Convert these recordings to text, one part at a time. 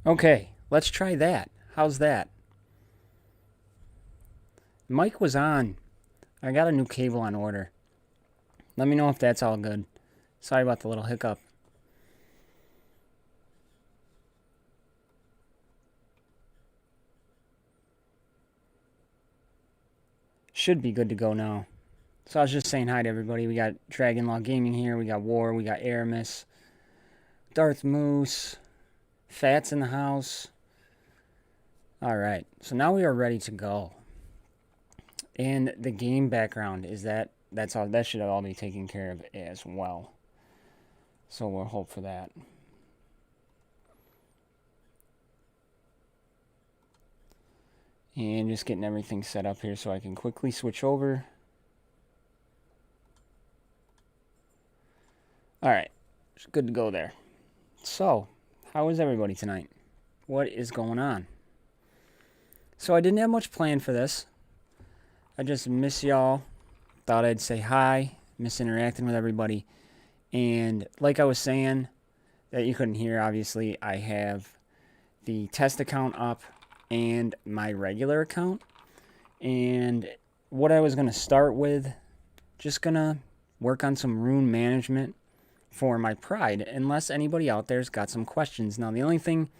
Okay, let's try that. How's that? Mic was on. I got a new cable on order. Let me know if that's all good. Sorry about the little hiccup. Should be good to go now. So I was just saying hi to everybody. We got Dragon Law Gaming here. We got War. We got Aramis. Darth Moose. Fats in the house. All right. So now we are ready to go. And the game background is that's all that should all be taken care of as well. So we'll hope for that. And just getting everything set up here so I can quickly switch over. All right, it's good to go there. So, how is everybody tonight? What is going on? So I didn't have much planned for this. I just miss y'all. Thought I'd say hi. Miss interacting with everybody. And like I was saying, that you couldn't hear, obviously, I have the test account up and my regular account. And what I was going to start with, just going to work on some rune management for my pride, unless anybody out there's got some questions. Now, the only thing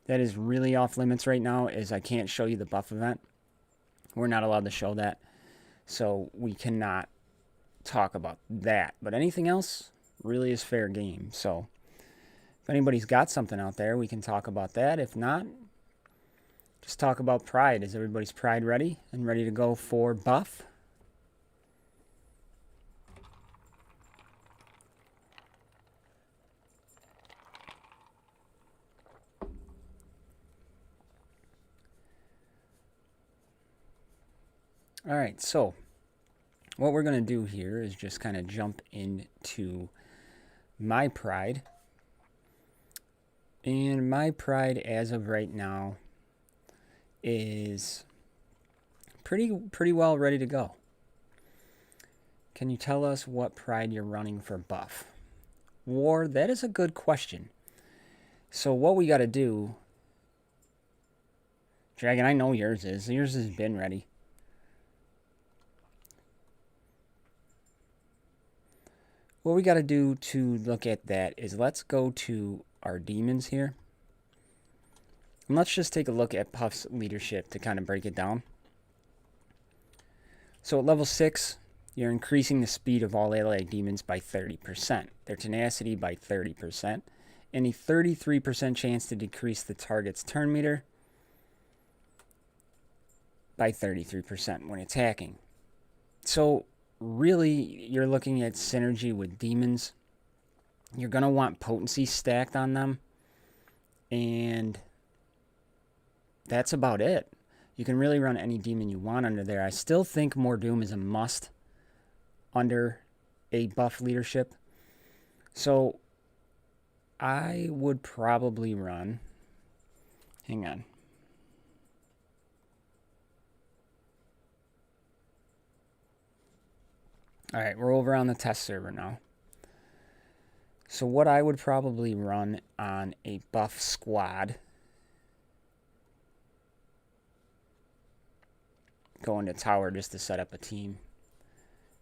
that is really off limits right now is I can't show you the buff event. We're not allowed to show that. So we cannot talk about that. But anything else really is fair game. So if anybody's got something out there, we can talk about that. If not, just talk about pride. Is everybody's pride ready and ready to go for buff? All right, so what we're going to do here is just kind of jump into my pride. And my pride as of right now is pretty well ready to go. Can you tell us what pride you're running for buff? War, that is a good question. So what we got to do, Dragon, I know yours is. Yours has been ready. What we got to do to look at that is let's go to our demons here. And let's just take a look at Puff's leadership to kind of break it down. So at level 6, you're increasing the speed of all allied demons by 30%, their tenacity by 30%, and a 33% chance to decrease the target's turn meter by 33% when attacking. So really, you're looking at synergy with demons. You're going to want potency stacked on them, and that's about it. You can really run any demon you want under there. I still think Mordoom is a must under a buff leadership. So I would probably run... Hang on. Alright, we're over on the test server now. So what I would probably run on a buff squad... Going to tower just to set up a team.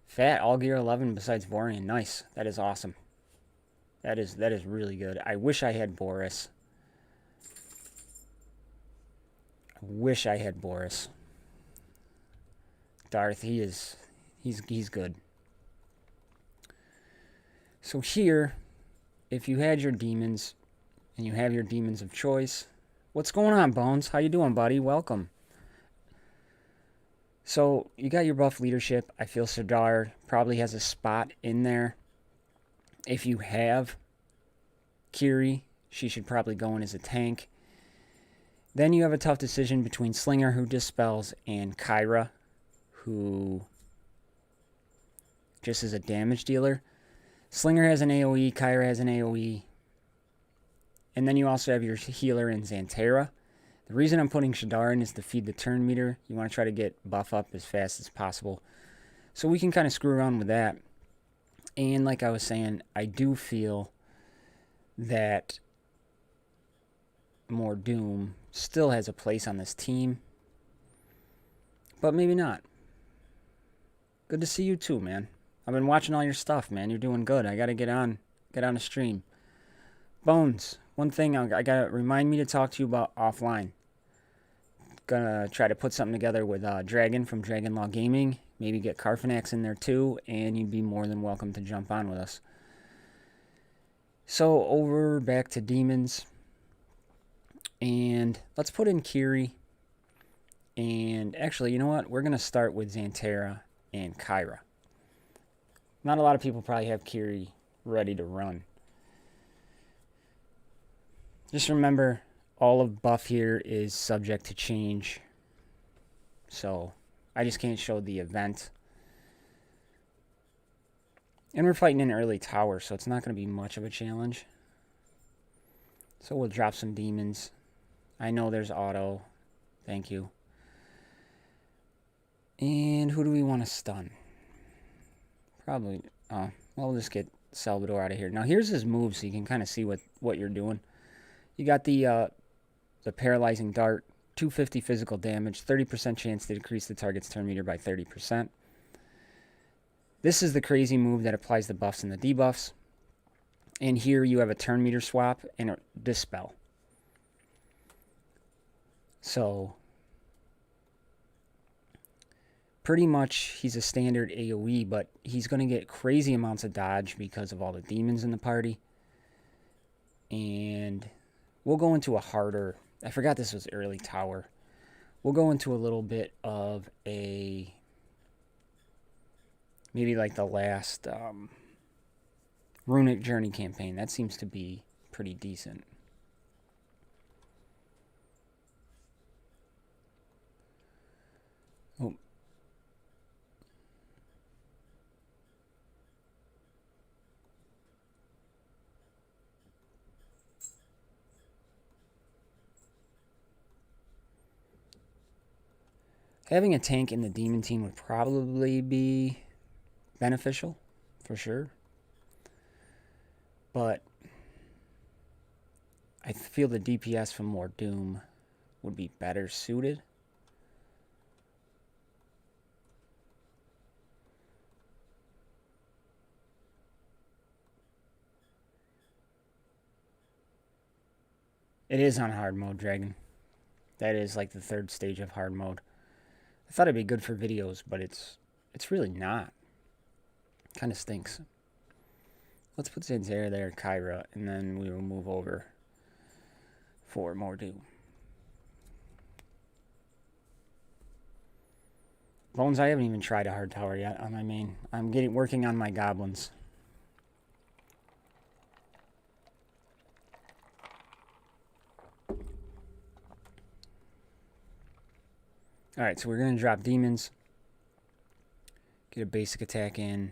Fat, all gear 11 besides Borean. Nice. That is awesome. That is really good. I wish I had Boris. Darth, he's good. So here, if you had your demons, and you have your demons of choice... What's going on, Bones? How you doing, buddy? Welcome. So you got your buff leadership. I feel Serdar probably has a spot in there. If you have Kiri, she should probably go in as a tank. Then you have a tough decision between Slinger, who dispels, and Kyra, who just is a damage dealer. Slinger has an AoE, Kyra has an AoE. And then you also have your healer in Xantera. The reason I'm putting Shadar in is to feed the turn meter. You want to try to get buff up as fast as possible. So we can kind of screw around with that. And like I was saying, I do feel that More Doom still has a place on this team, but maybe not. Good to see you too, man. I've been watching all your stuff, man. You're doing good. I gotta get on the stream. Bones, one thing I gotta remind me to talk to you about offline. Gonna try to put something together with Dragon from Dragon Law Gaming. Maybe get Carfanax in there too, and you'd be more than welcome to jump on with us. So over back to demons, and let's put in Kiri. And actually, you know what? We're gonna start with Xanterra and Kyra. Not a lot of people probably have Kiri ready to run. Just remember, all of buff here is subject to change. So, I just can't show the event. And we're fighting an early tower, so it's not going to be much of a challenge. So we'll drop some demons. I know there's auto. Thank you. And who do we want to stun? Probably, well, we'll just get Salvador out of here. Now, here's his move, so you can kind of see what you're doing. You got the paralyzing dart, 250 physical damage, 30% chance to decrease the target's turn meter by 30%. This is the crazy move that applies the buffs and the debuffs. And here you have a turn meter swap and a dispel. So, pretty much he's a standard AoE, but he's going to get crazy amounts of dodge because of all the demons in the party. And we'll go into a harder, I forgot this was early tower. We'll go into a little bit of a, maybe like the last Runic Journey campaign. That seems to be pretty decent. Oh. Having a tank in the demon team would probably be beneficial, for sure. But I feel the DPS from More Doom would be better suited. It is on hard mode, Dragon. That is like the third stage of hard mode. I thought it'd be good for videos, but it's really not. Kind of stinks. Let's put Xanterra there, Kyra, and then we will move over for More Doom. Bones, I haven't even tried a hard tower yet on my main. I'm working on my goblins. Alright, so we're going to drop demons. Get a basic attack in.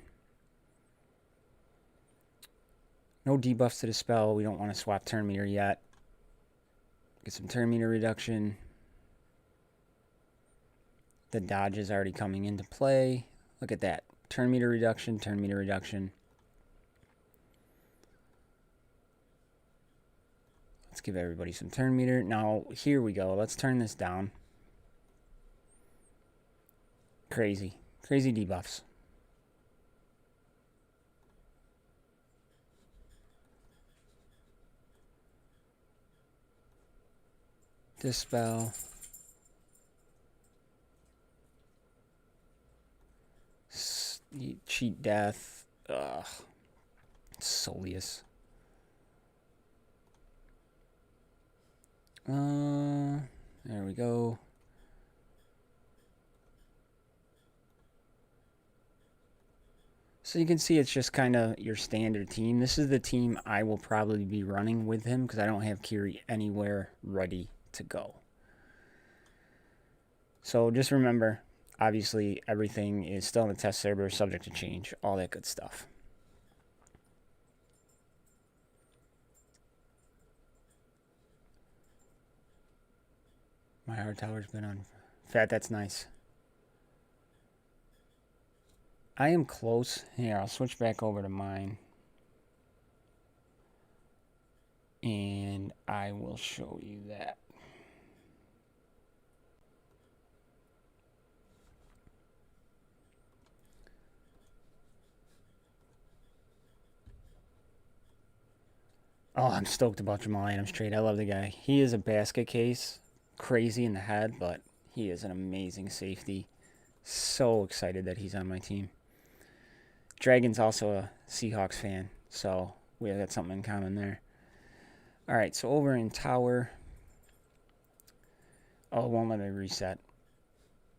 No debuffs to the spell. We don't want to swap turn meter yet. Get some turn meter reduction. The dodge is already coming into play. Look at that. Turn meter reduction, turn meter reduction. Let's give everybody some turn meter. Now, here we go. Let's turn this down. Crazy. Crazy debuffs. Dispel. Cheat death. Ugh. Soleus. There we go. So you can see it's just kind of your standard team. This is the team I will probably be running with him because I don't have Kiri anywhere ready to go. So just remember, obviously everything is still in the test server, subject to change, all that good stuff. My hard tower's been on. Fat, that's nice. I am close. Here, I'll switch back over to mine. And I will show you that. Oh, I'm stoked about Jamal Adams trade. I love the guy. He is a basket case, crazy in the head, but he is an amazing safety. So excited that he's on my team. Dragon's also a Seahawks fan, so we have got something in common there. All right, so over in Tower. Oh, it won't let me reset.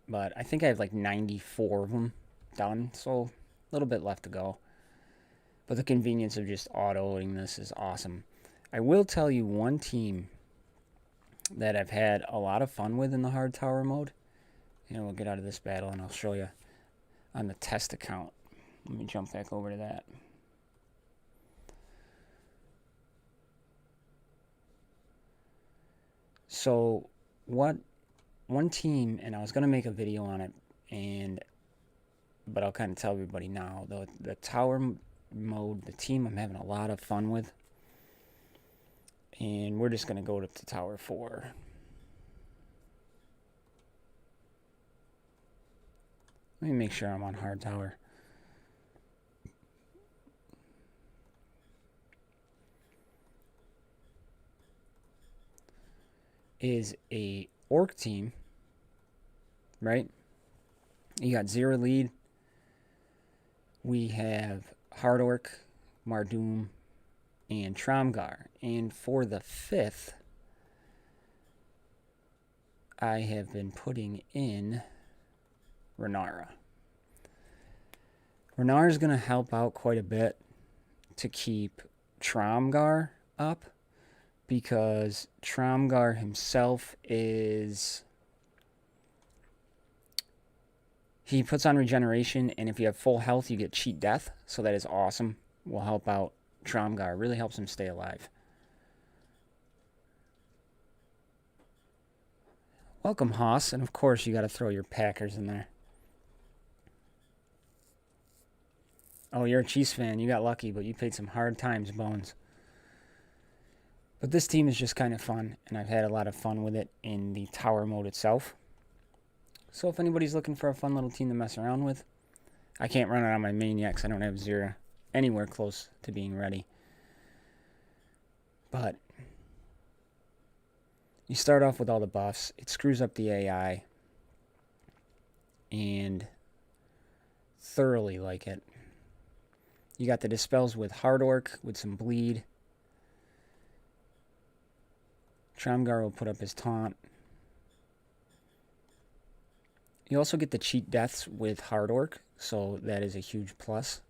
But I think I have like 94 of them done, so a little bit left to go. But the convenience of just autoing this is awesome. I will tell you one team that I've had a lot of fun with in the hard tower mode. We'll get out of this battle and I'll show you on the test account. Let me jump back over to that. So one team, and I was going to make a video on it, but I'll kind of tell everybody now. The tower mode, the team I'm having a lot of fun with. And we're just going to go to Tower 4. Let me make sure I'm on hard tower. Is a orc team, right? You got 0 lead. We have hard orc, Mardoom, and Tromgar. And for the 5th, I have been putting in Renara. Renara is going to help out quite a bit to keep Tromgar up, because Tromgar himself he puts on regeneration, and if you have full health, you get cheat death, so that is awesome. Will help out Tromgar, really helps him stay alive. Welcome, Haas, and of course you got to throw your Packers in there. Oh, you're a Chiefs fan. You got lucky, but you paid some hard times, Bones. But this team is just kind of fun, and I've had a lot of fun with it in the tower mode itself. So if anybody's looking for a fun little team to mess around with, I can't run it on my main yet because I don't have Zera anywhere close to being ready. But you start off with all the buffs. It screws up the AI, and thoroughly like it. You got the dispels with hard orc with some bleed. Tromgar will put up his taunt. You also get the cheat deaths with hard orc, so that is a huge plus.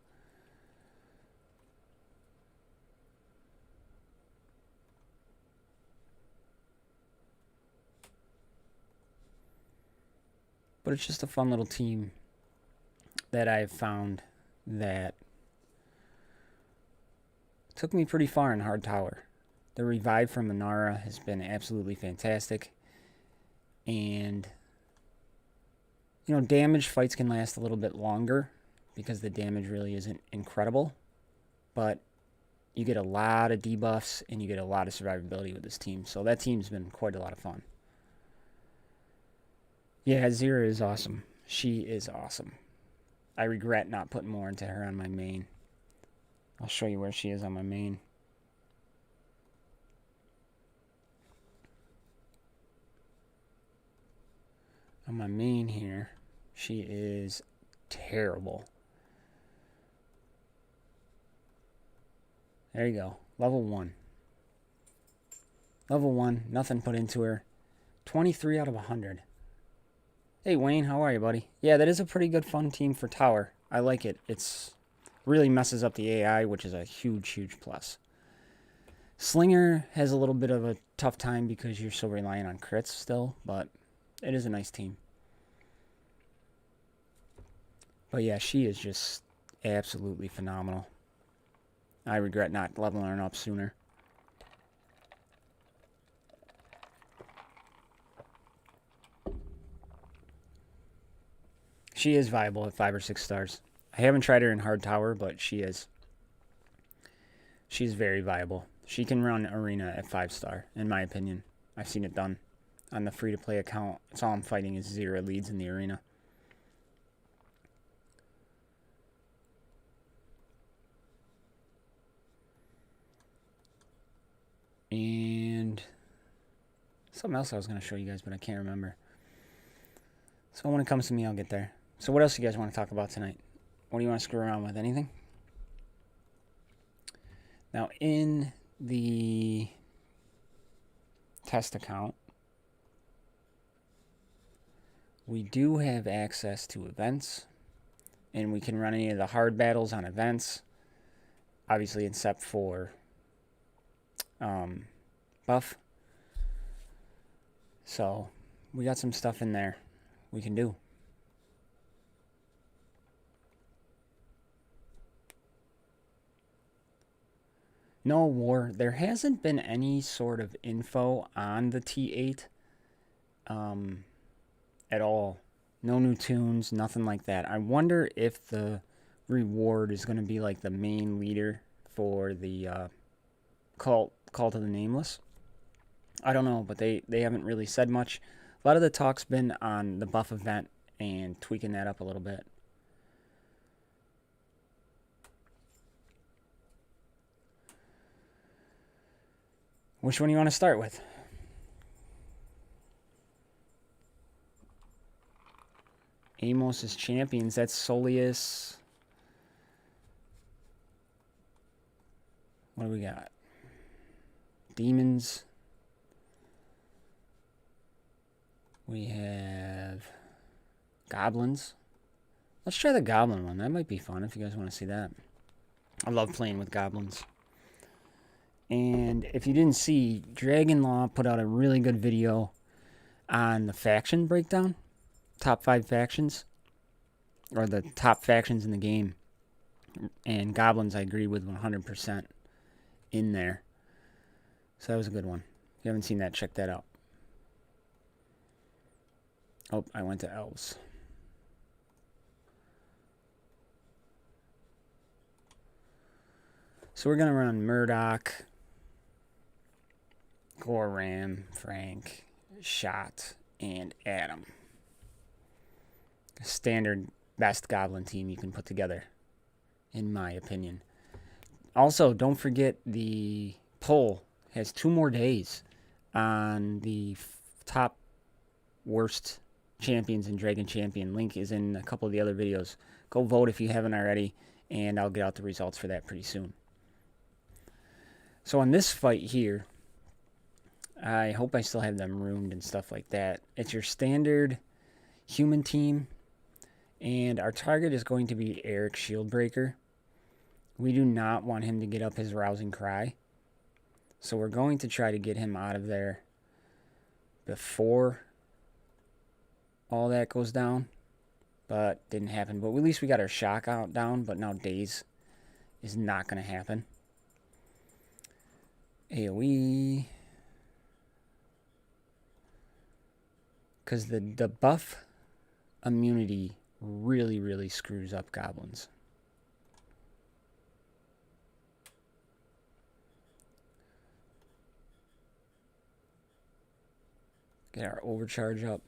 But it's just a fun little team that I've found that took me pretty far in hard tower. The revive from Renara has been absolutely fantastic. And, damage fights can last a little bit longer because the damage really isn't incredible. But you get a lot of debuffs and you get a lot of survivability with this team. So that team's been quite a lot of fun. Yeah, Zera is awesome. She is awesome. I regret not putting more into her on my main. I'll show you where she is on my main. On my main here, she is terrible. There you go. Level 1. Level 1, nothing put into her. 23 out of 100. Hey, Wayne, how are you, buddy? Yeah, that is a pretty good fun team for tower. I like it. It's really messes up the AI, which is a huge, huge plus. Slinger has a little bit of a tough time because you're so reliant on crits still, but it is a nice team. But yeah, she is just absolutely phenomenal. I regret not leveling her up sooner. She is viable at 5 or 6 stars. I haven't tried her in hard tower, but she is. She's very viable. She can run arena at 5-star, in my opinion. I've seen it done on the free-to-play account. It's all I'm fighting is 0 leads in the arena. And something else I was going to show you guys, but I can't remember. So when it comes to me, I'll get there. So what else do you guys want to talk about tonight? What do you want to screw around with? Anything? Now, in the test account, we do have access to events, and we can run any of the hard battles on events, obviously except for buff. So we got some stuff in there we can do. No war. There hasn't been any sort of info on the T8 at all. No new tunes, nothing like that. I wonder if the reward is going to be like the main leader for the Call to the Nameless. I don't know, but they haven't really said much. A lot of the talk's been on the buff event and tweaking that up a little bit. Which one do you want to start with? Amos is champions. That's Soleus. What do we got? Demons. We have goblins. Let's try the goblin one. That might be fun if you guys want to see that. I love playing with goblins. And if you didn't see, Dragon Law put out a really good video on the faction breakdown. Top 5 factions. Or the top factions in the game. And goblins I agree with 100% in there. So that was a good one. If you haven't seen that, check that out. Oh, I went to elves. So we're going to run Murdoch, Goram, Frank, Shot, and Adam. Standard best goblin team you can put together, in my opinion. Also, don't forget the poll has 2 more days on the top worst champions in Dragon Champion. Link is in a couple of the other videos. Go vote if you haven't already, and I'll get out the results for that pretty soon. So on this fight here, I hope I still have them ruined and stuff like that. It's your standard human team, and our target is going to be Eric Shieldbreaker. We do not want him to get up his rousing cry, so we're going to try to get him out of there before all that goes down, but didn't happen. But at least we got our shock out down, but now Daze is not going to happen. AoE. Because the buff immunity really, really screws up goblins. Get our overcharge up.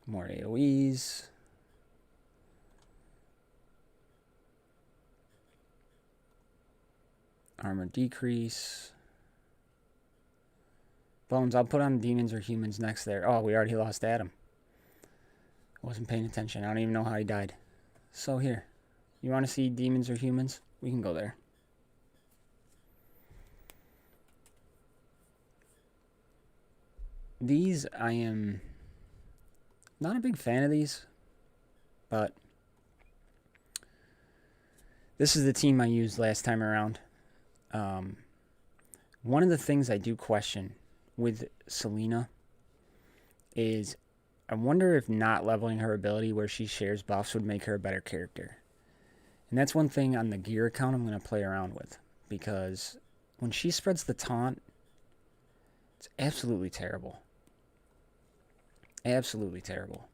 More AoEs. Armor decrease. Bones, I'll put on demons or humans next there. Oh, we already lost Adam. I wasn't paying attention. I don't even know how he died. So here. You want to see demons or humans? We can go there. These, I am not a big fan of these, but this is the team I used last time around. One of the things I do question with Selena is I wonder if not leveling her ability where she shares buffs would make her a better character. And that's one thing on the gear account I'm going to play around with, because when she spreads the taunt, it's absolutely terrible. Absolutely terrible.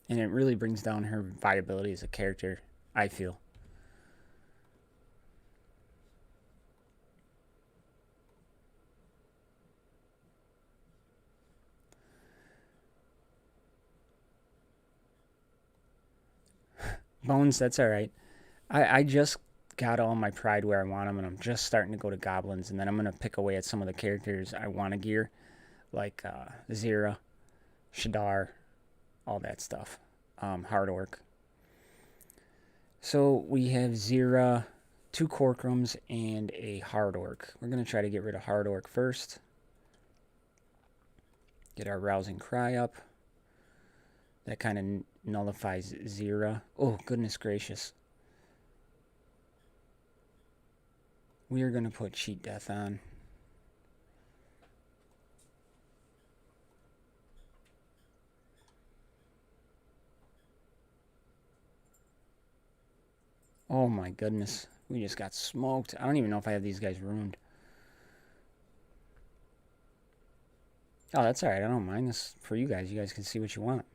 And it really brings down her viability as a character, I feel. Bones, that's all right. I just got all my pride where I want them, and I'm just starting to go to goblins, and then I'm gonna pick away at some of the characters I want to gear, like Zira, Shadar, all that stuff. Hard orc. So we have Zira, 2 Corkrums, and a Hard Orc. We're gonna try to get rid of Hard Orc first. Get our Rousing Cry up. That kind of nullifies Zira. Oh, goodness gracious. We are going to put Cheat Death on. Oh my goodness. We just got smoked. I don't even know if I have these guys ruined. Oh, that's alright. I don't mind this for you guys. You guys can see what you want.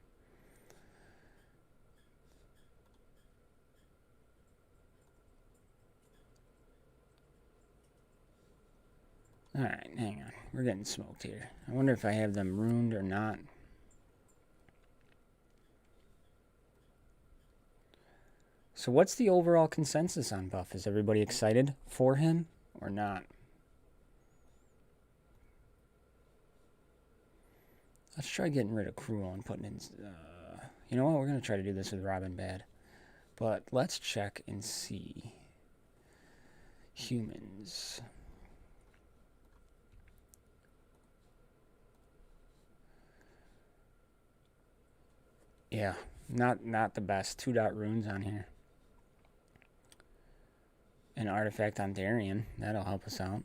Alright, hang on. We're getting smoked here. I wonder if I have them ruined or not. So what's the overall consensus on Buff? Is everybody excited for him or not? Let's try getting rid of Cruel and putting in... you know what? We're going to try to do this with Robin Bad. But let's check and see. Humans. Yeah, not the best. 2-runes on here. An artifact on Darien. That'll help us out.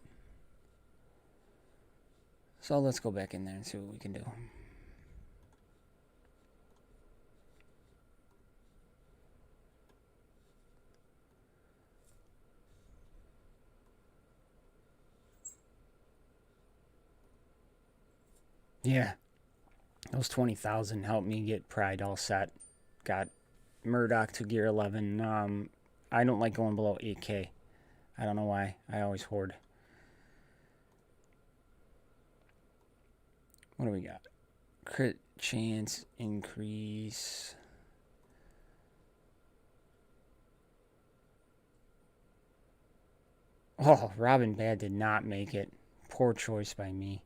So let's go back in there and see what we can do. Yeah. Those 20,000 helped me get Pride all set. Got Murdoch to gear 11. I don't like going below 8k. I don't know why. I always hoard. What do we got? Crit chance increase. Oh, Robin Bad did not make it. Poor choice by me.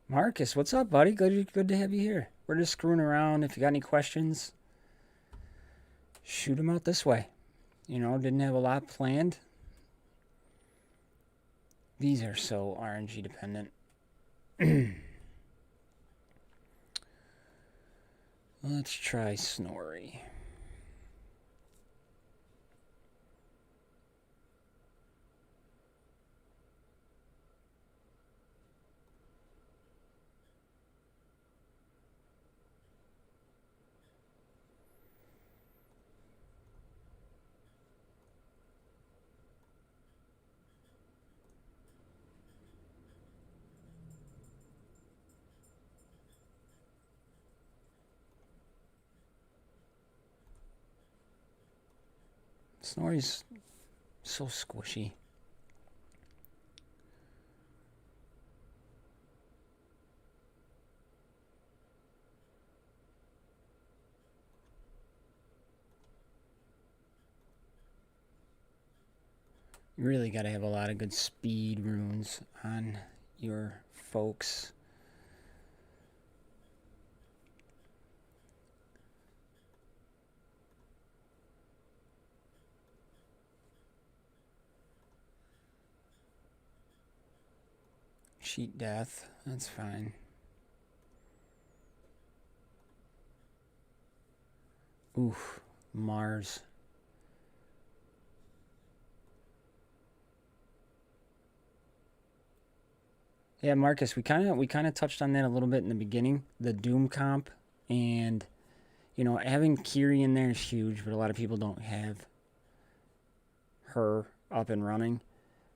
Marcus, what's up, buddy? Good to have you here. We're just screwing around. If you got any questions, shoot them out this way. You know, didn't have a lot planned. These are so RNG dependent. Let's try Snorri. Snorri's so squishy. You really got to have a lot of good speed runes on your folks. Cheat death, that's fine. Oof, Mars. Yeah, Marcus, we kind of touched on that a little bit in the beginning, the Doom comp, and you know, having Kiri in there is huge, but a lot of people don't have her up and running.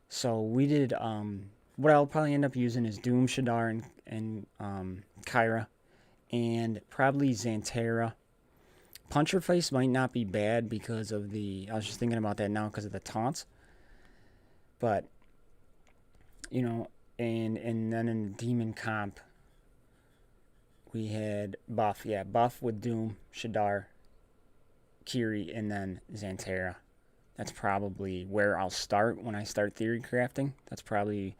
So we did what I'll probably end up using is Doom, Shadar, and Kyra, and probably Xantera. Puncher Face might not be bad because of the... I was just thinking about that now because of the taunts. But, you know, and then in Demon Comp, we had Buff. Yeah, Buff with Doom, Shadar, Kiri, and then Xantera. That's probably where I'll start when I start theory crafting. That's probably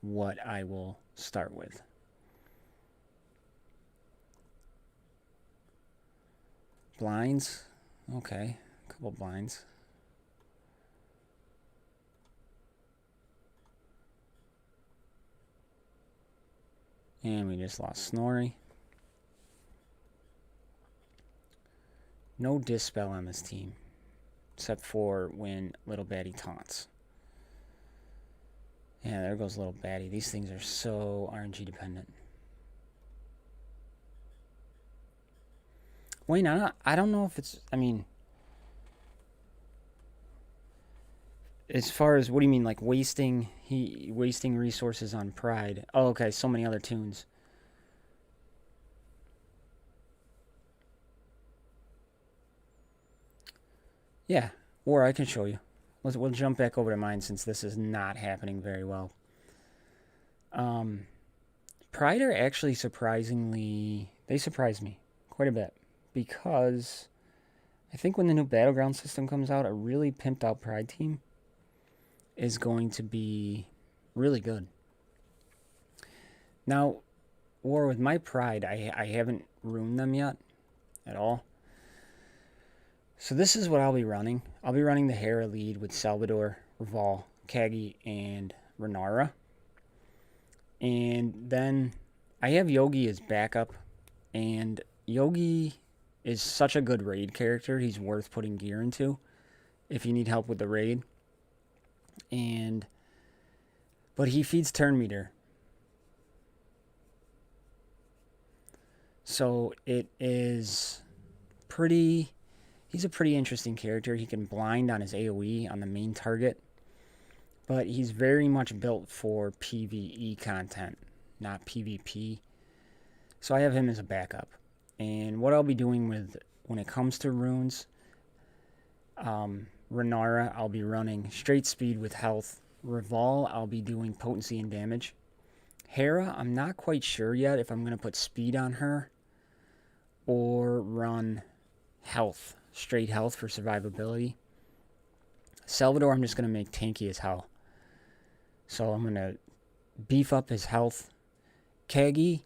what I will start with. Blinds. Okay, a couple blinds. And we just lost Snorri. No Dispel on this team, except for when Little Baddie taunts. Yeah, there goes Little Baddie. These things are so RNG dependent. Wayne, I don't know if it's... I mean... As far as... What do you mean, like wasting resources on Pride? Oh, okay, so many other tunes. Yeah, or I can show you. We'll jump back over to mine since this is not happening very well. Pride are actually surprisingly... They surprised me quite a bit. Because I think when the new Battleground system comes out, a really pimped out Pride team is going to be really good. Now, War, with my Pride, I haven't ruined them yet at all. So this is what I'll be running. I'll be running the Hera lead with Salvador, Reval, Kagi, and Renara. And then I have Yogi as backup. And Yogi is such a good raid character. He's worth putting gear into if you need help with the raid. But he feeds turn meter. So it is pretty... He's a pretty interesting character. He can blind on his AoE on the main target. But he's very much built for PvE content, not PvP. So I have him as a backup. And what I'll be doing when it comes to runes, Renara, I'll be running straight speed with health. Reval, I'll be doing potency and damage. Hera, I'm not quite sure yet if I'm going to put speed on her or run health, straight health for survivability. Salvador, I'm just going to make tanky as hell. So I'm going to beef up his health. Kagi,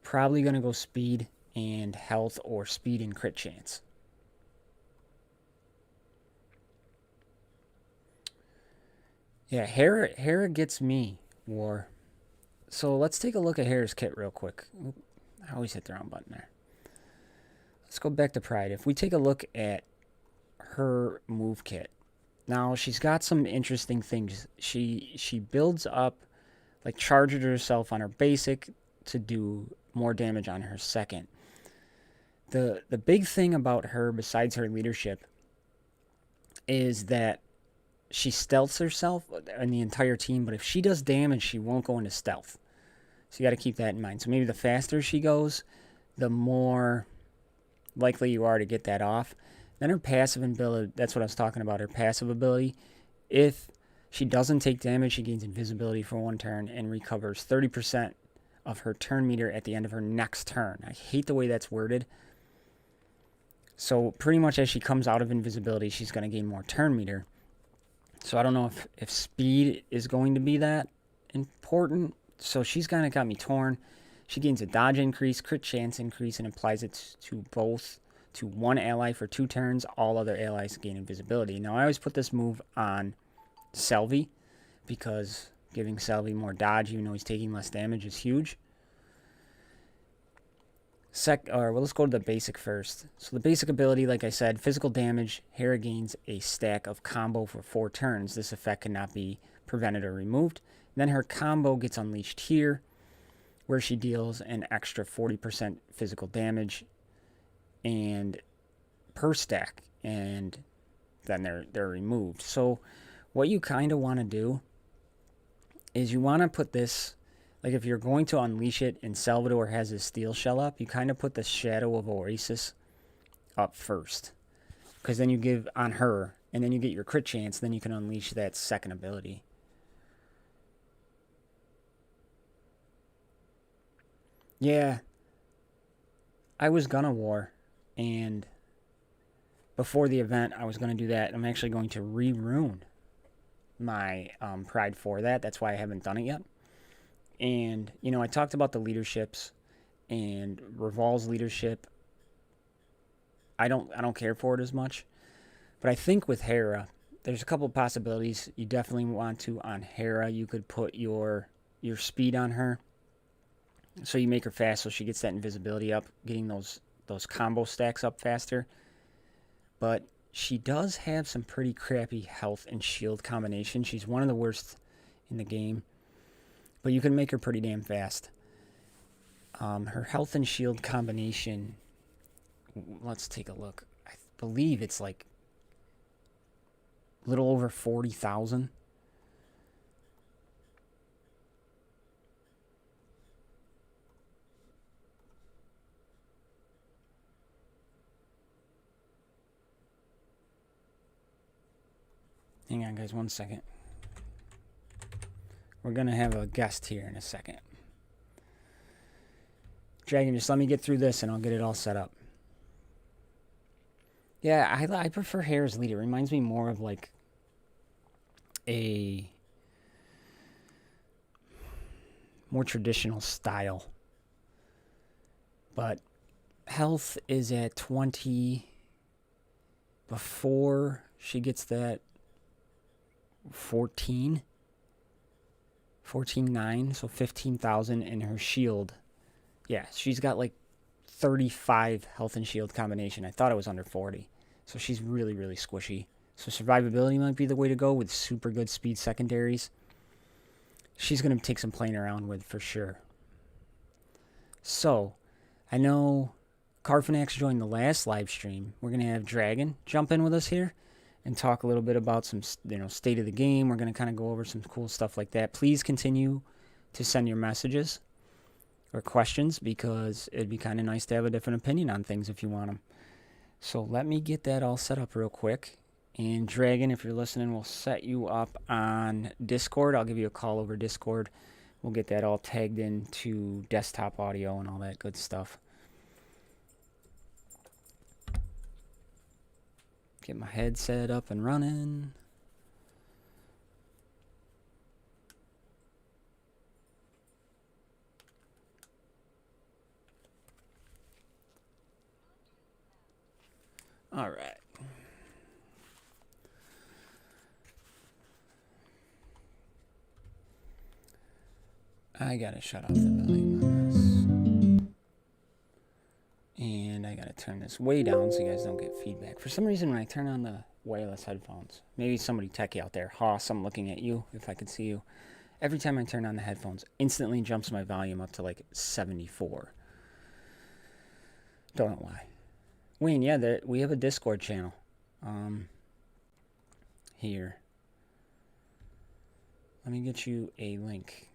probably going to go speed and health or speed and crit chance. Yeah, Hera gets me, War. So let's take a look at Hera's kit real quick. I always hit the wrong button there. Let's go back to Pride. If we take a look at her move kit, now she's got some interesting things. She builds up, like charges herself on her basic to do more damage on her second. The big thing about her, besides her leadership, is that she stealths herself and the entire team, but if she does damage, she won't go into stealth. So you got to keep that in mind. So maybe the faster she goes, the more likely you are to get that off. Then her passive ability, that's what I was talking about, her passive ability. If she doesn't take damage, she gains invisibility for one turn and recovers 30% of her turn meter at the end of her next turn. I hate the way that's worded. So pretty much as she comes out of invisibility, she's going to gain more turn meter. So I don't know if speed is going to be that important. So she's kind of got me torn. She gains a dodge increase, crit chance increase, and applies it to one ally for 2 turns. All other allies gain invisibility. Now I always put this move on Selvi because giving Selvi more dodge, even though he's taking less damage, is huge. Let's go to the basic first. So the basic ability, like I said, physical damage. Hera gains a stack of combo for 4 turns. This effect cannot be prevented or removed. Then her combo gets unleashed here, where she deals an extra 40% physical damage and per stack, and then they're removed. So what you kind of want to do is you want to put this, like if you're going to unleash it and Salvador has his steel shell up, you kind of put the Shadow of Oasis up first. Because then you give on her, and then you get your crit chance, then you can unleash that second ability. Yeah, I was gonna war, and before the event, I was gonna do that. I'm actually going to re-rune my Pride for that. That's why I haven't done it yet. And, you know, I talked about the leaderships and Revol's leadership. I don't care for it as much. But I think with Hera, there's a couple of possibilities. You definitely want to, on Hera, you could put your speed on her. So you make her fast so she gets that invisibility up, getting those combo stacks up faster. But she does have some pretty crappy health and shield combination. She's one of the worst in the game. But you can make her pretty damn fast. Her health and shield combination, let's take a look. I believe it's like a little over 40,000. Hang on, guys, 1 second. We're going to have a guest here in a second. Dragon, just let me get through this and I'll get it all set up. Yeah, I prefer Hera's leader. It reminds me more of like a more traditional style. But health is at 20 before she gets that 14.9, so 15,000, and her shield. Yeah, she's got like 35 health and shield combination. I thought it was under 40. So she's really, really squishy. So survivability might be the way to go with super good speed secondaries. She's going to take some playing around with for sure. So, I know Carfanax joined the last live stream. We're going to have Dragon jump in with us here and talk a little bit about some, state of the game. We're going to kind of go over some cool stuff like that. Please continue to send your messages or questions because it'd be kind of nice to have a different opinion on things if you want them. So let me get that all set up real quick. And Dragon, if you're listening, we'll set you up on Discord. I'll give you a call over Discord. We'll get that all tagged into desktop audio and all that good stuff. Get my headset up and running. All right. I gotta shut off the volume on this. And I gotta turn this way down so you guys don't get feedback. For some reason, when I turn on the wireless headphones, maybe somebody techie out there, Hoss, I'm looking at you, if I could see you. Every time I turn on the headphones, instantly jumps my volume up to like 74. Don't know why. Wayne, yeah, we have a Discord channel. Here. Let me get you a link.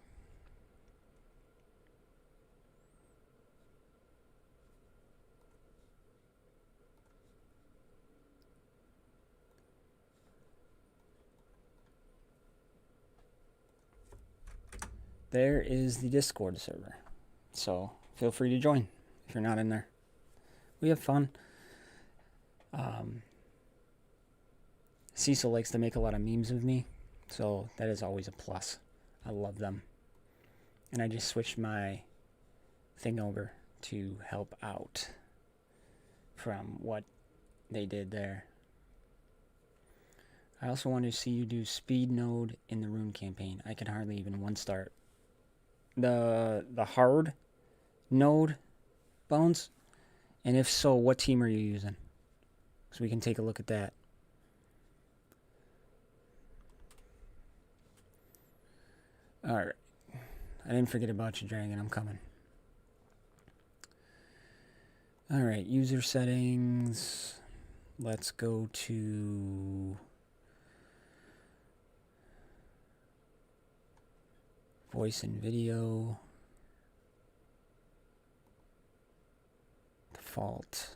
There is the Discord server. So feel free to join if you're not in there. We have fun. Cecil likes to make a lot of memes of me, so that is always a plus. I love them. And I just switched my thing over to help out from what they did there. I also want to see you do speed node in the rune campaign. I can hardly even one start. The hard node, Bones? And if so, what team are you using? So we can take a look at that. Alright. I didn't forget about you, Dragon. I'm coming. Alright, user settings. Let's go to Voice and video. Default.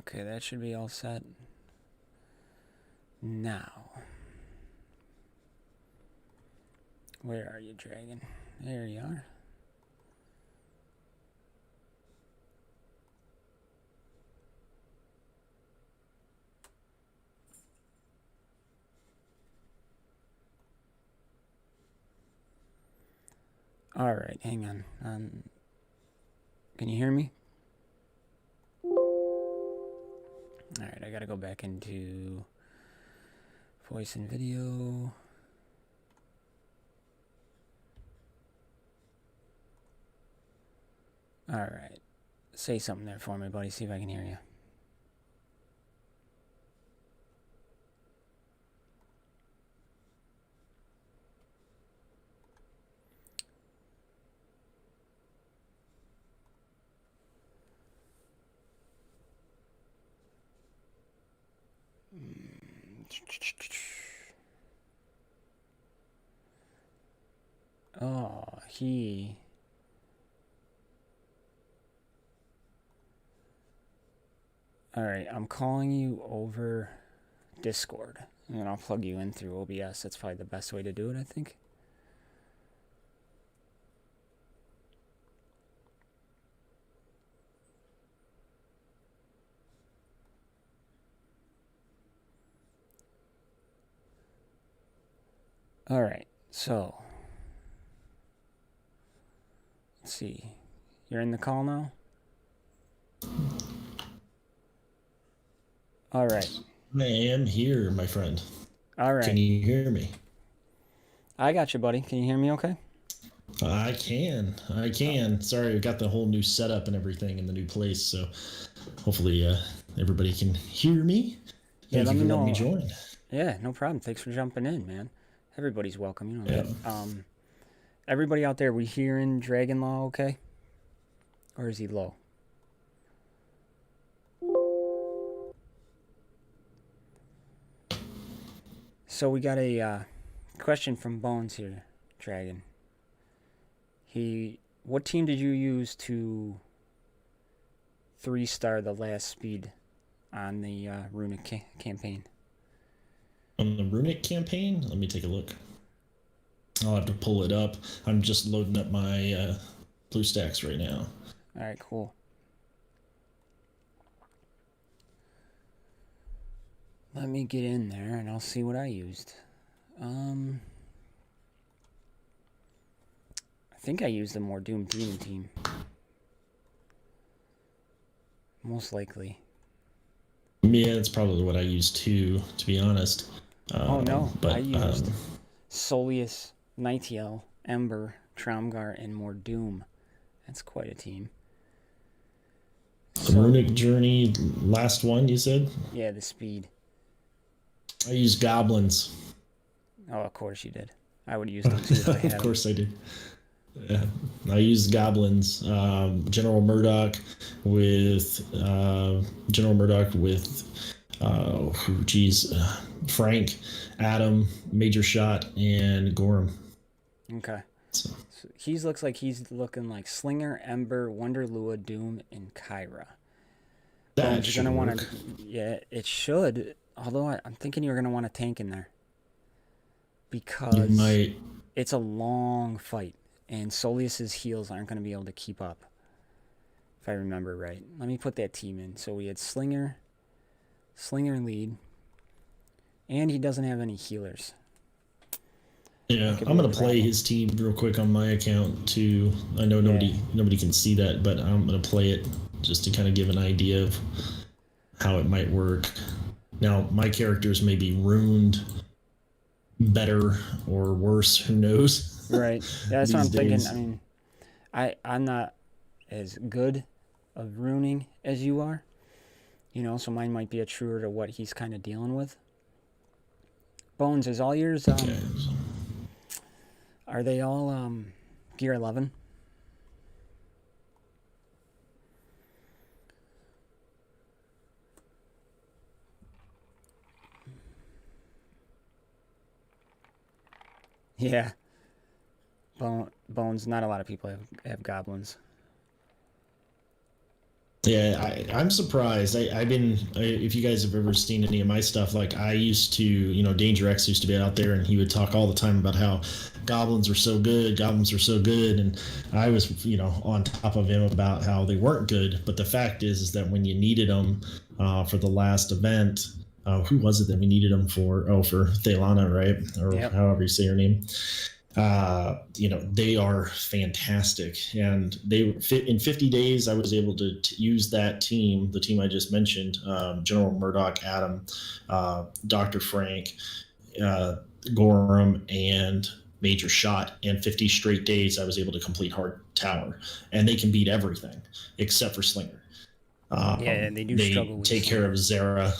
Okay, that should be all set. Now, where are you, Dragon? There you are. All right, hang on. Can you hear me? All right, I gotta go back into voice and video. All right, say something there for me, buddy. See if I can hear you. Oh, he... Alright, I'm calling you over Discord. And I'll plug you in through OBS. That's probably the best way to do it, I think. Alright, so... Let's see. You're in the call now? All right. I am here, my friend. All right. Can you hear me? I got you, buddy. Can you hear me okay? I can. Sorry, I got the whole new setup and everything in the new place, so hopefully everybody can hear me. Yeah, Thank you for letting me join. Yeah, no problem. Thanks for jumping in, man. Everybody's welcome, you know that. Everybody out there, we hearing Dragon Law okay? Or is he low? So we got a question from Bones here, Dragon. What team did you use to 3-star the last speed on the Runic campaign? On the Runic campaign? Let me take a look. I'll have to pull it up. I'm just loading up my BlueStacks right now. All right, cool. Let me get in there and I'll see what I used. I think I used a more Doom Demon team. Most likely. Yeah, that's probably what I used too, to be honest. Oh no, but I used Soleus, Nightiel, Ember, Traumgar, and more Doom. That's quite a team. The Runic Journey, last one, you said? Yeah, the speed. I used Goblins. Oh, of course you did. I would use them too if I had Of course I did. Yeah, I used Goblins. General Murdoch with Frank, Adam, Major Shot, and Gorham. Okay. So he looks like he's looking like Slinger, Ember, Wonder Lua, Doom, and Kyra. That should gonna work. Yeah, it should. Although I'm thinking you're gonna want a tank in there because it's a long fight, and Soleus's heals aren't gonna be able to keep up. If I remember right. Let me put that team in. So we had Slinger lead, and he doesn't have any healers. Yeah, I'm gonna play his team real quick on my account too. I know nobody can see that, but I'm gonna play it just to kind of give an idea of how it might work. Now, my characters may be ruined better or worse, who knows? Right. Yeah, that's what I'm thinking. I mean, I'm not as good of ruining as you are. You know, so mine might be a truer to what he's kind of dealing with. Bones, is all yours Okay. Are they all gear 11? Yeah. Bones. Not a lot of people have goblins. Yeah, I'm surprised. If you guys have ever seen any of my stuff, like I used to, Danger X used to be out there and he would talk all the time about how goblins are so good. And I was, on top of him about how they weren't good. But the fact is that when you needed them for the last event, who was it that we needed them for? Oh, for Thelana, right? Or Yep. however you say her name. They are fantastic, and they fit in 50 days. I was able to use that team, the team I just mentioned, General Murdoch, Adam, Dr. Frank, uh, Gorham, and Major Shot. And 50 straight days, I was able to complete Hard Tower, and they can beat everything except for Slinger. Yeah, they do They struggle with take care of Zara.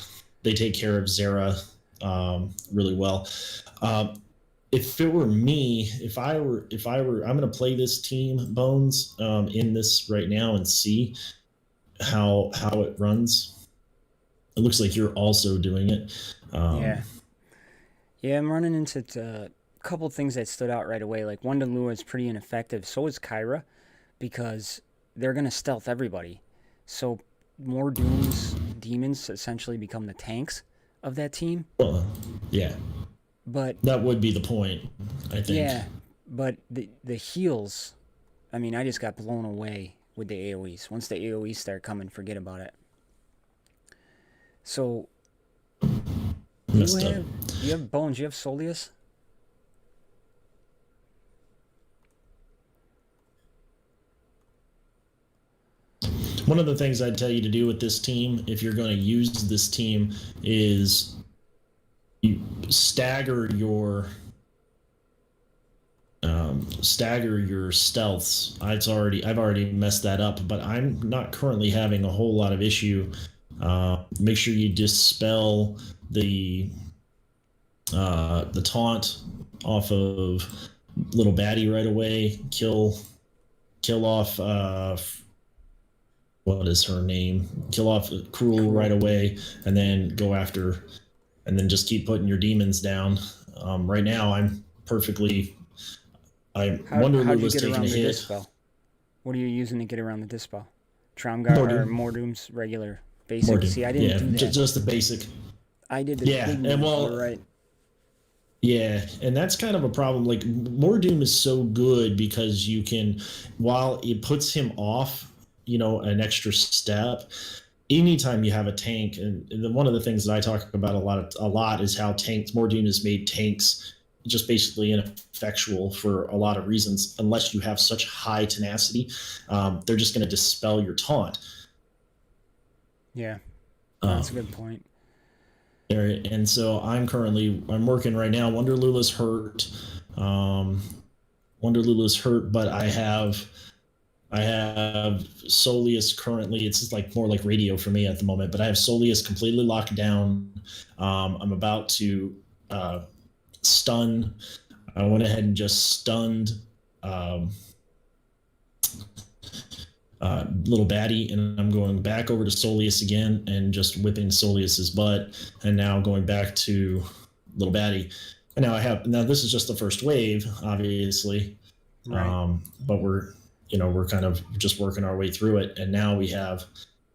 They take care of Zara really well. If it were me, if I were, I'm going to play this team Bones in this right now and see how it runs. It looks like you're also doing it. Yeah. Yeah, I'm running into a couple things that stood out right away. Like Wondalua is pretty ineffective. So is Kyra because they're gonna stealth everybody. So more Doom's demons essentially become the tanks of that team. Well, yeah, But that would be the point, I think. yeah, but the heals. I mean, I just got blown away with the AOE's. Once the AOE's start coming, forget about it. So Messed up. you have Bones, you have Solius? One of the things I'd tell you to do with this team, if you're going to use this team, is you stagger your stealths. I've already messed that up, but I'm not currently having a whole lot of issue. Make sure you dispel the taunt off of little baddie right away. Kill off what is her name? Kill off Cruel right away, and then go after, and then just keep putting your demons down. Right now, I'm perfectly. How'd you get taking around a the hit. dispel? What are you using to get around the dispel? Traumgar or Mordoom's regular basic? Mordoom. See, I didn't do that. Just the basic. I did the big move. And well, you're right. Yeah, and that's kind of a problem. Like Mordoom is so good because you can, while it puts him off, an extra step. Anytime you have a tank, and one of the things that I talk about a lot is how Mordoom has made tanks just basically ineffectual for a lot of reasons. Unless you have such high tenacity, they're just going to dispel your taunt. Yeah, that's a good point. And so I'm working right now. Wonderlula's hurt. But I have Solius currently. It's just like more like radio for me at the moment. But I have Solius completely locked down. I'm about to stun. I went ahead and just stunned little baddie, and I'm going back over to Solius again and just whipping Solius's butt, and now going back to little baddie. And now this is just the first wave, obviously, Right. but we're kind of just working our way through it, and now we have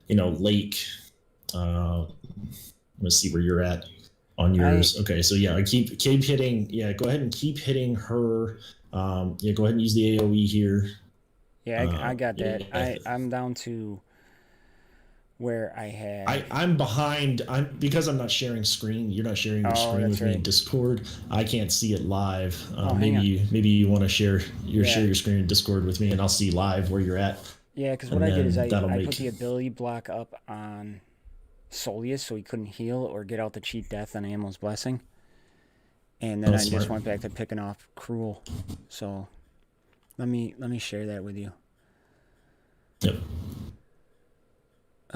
Lake. Let's see where you're at on yours. Okay, so yeah, I keep hitting. Yeah, go ahead and keep hitting her. Go ahead and use the AOE here. Yeah, I got that. Yeah. I'm down to where I had. I'm behind. Because I'm not sharing screen. You're not sharing your screen with me in Discord. I can't see it live. Maybe you want to share your screen in Discord with me, and I'll see live where you're at. Yeah, because what I did is I put the ability block up on Solius so he couldn't heal or get out the cheap death on Ammo's Blessing, and then I just went back to picking off Cruel. So let me share that with you. Yep.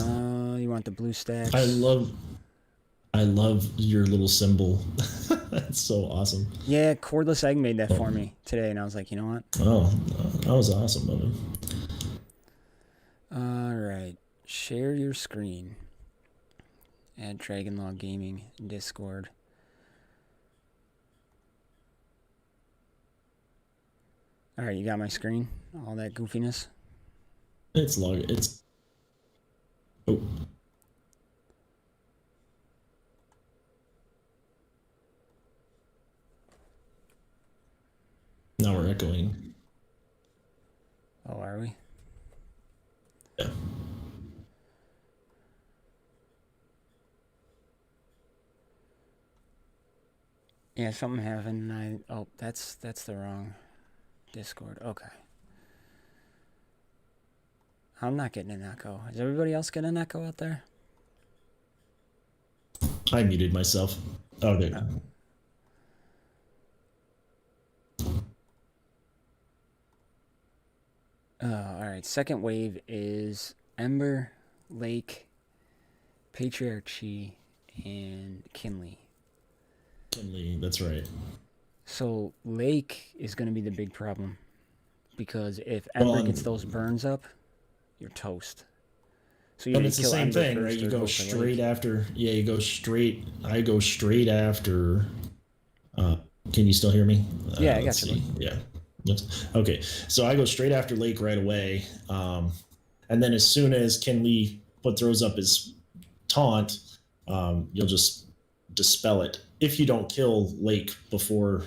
You want the blue stacks? I love your little symbol. That's so awesome. Yeah, Cordless Egg made that for me today, and I was like, you know what? Oh, that was awesome of him. All right, share your screen. Add Dragonlaw Gaming in Discord. All right, you got my screen? All that goofiness? It's log. It's. Oh. Now we're echoing. Oh, are we? Yeah. Yeah, something happened. Oh, that's the wrong Discord. Okay. I'm not getting an echo. Is everybody else getting an echo out there? I muted myself. Oh, there. All right. Second wave is Ember, Lake, Patriarchy, and Kinley. Kinley, that's right. So Lake is going to be the big problem, because if Ember gets those burns up, you're toast. So it's the same thing, right? You go straight after. Yeah, you go straight. I go straight after. Can you still hear me? Yeah, I got you. Yeah. Okay, so I go straight after Lake right away, and then as soon as Kinley throws up his taunt, you'll just dispel it if you don't kill Lake before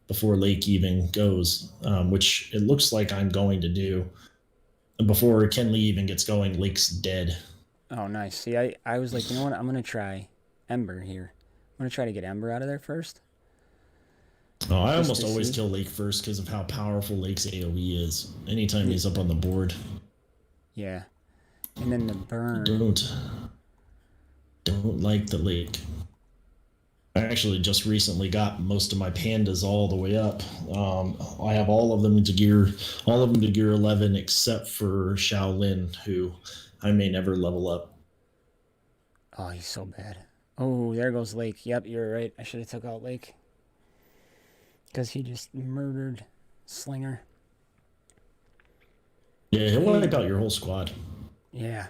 Lake even goes, which it looks like I'm going to do. Before Kinley even gets going, Lake's dead. Oh, nice. See, I was like, you know what? I'm going to try Ember here. I'm going to try to get Ember out of there first. Oh, I almost always kill Lake first because of how powerful Lake's AoE is. Anytime he's up on the board. Yeah. And then the burn. Don't like the Lake. I actually just recently got most of my pandas all the way up. I have all of them to gear 11 except for Shaolin, who I may never level up. Oh, he's so bad. Oh, there goes Lake. Yep, you're right. I should have took out Lake, because he just murdered Slinger. Yeah, he'll wipe out your whole squad. Yeah.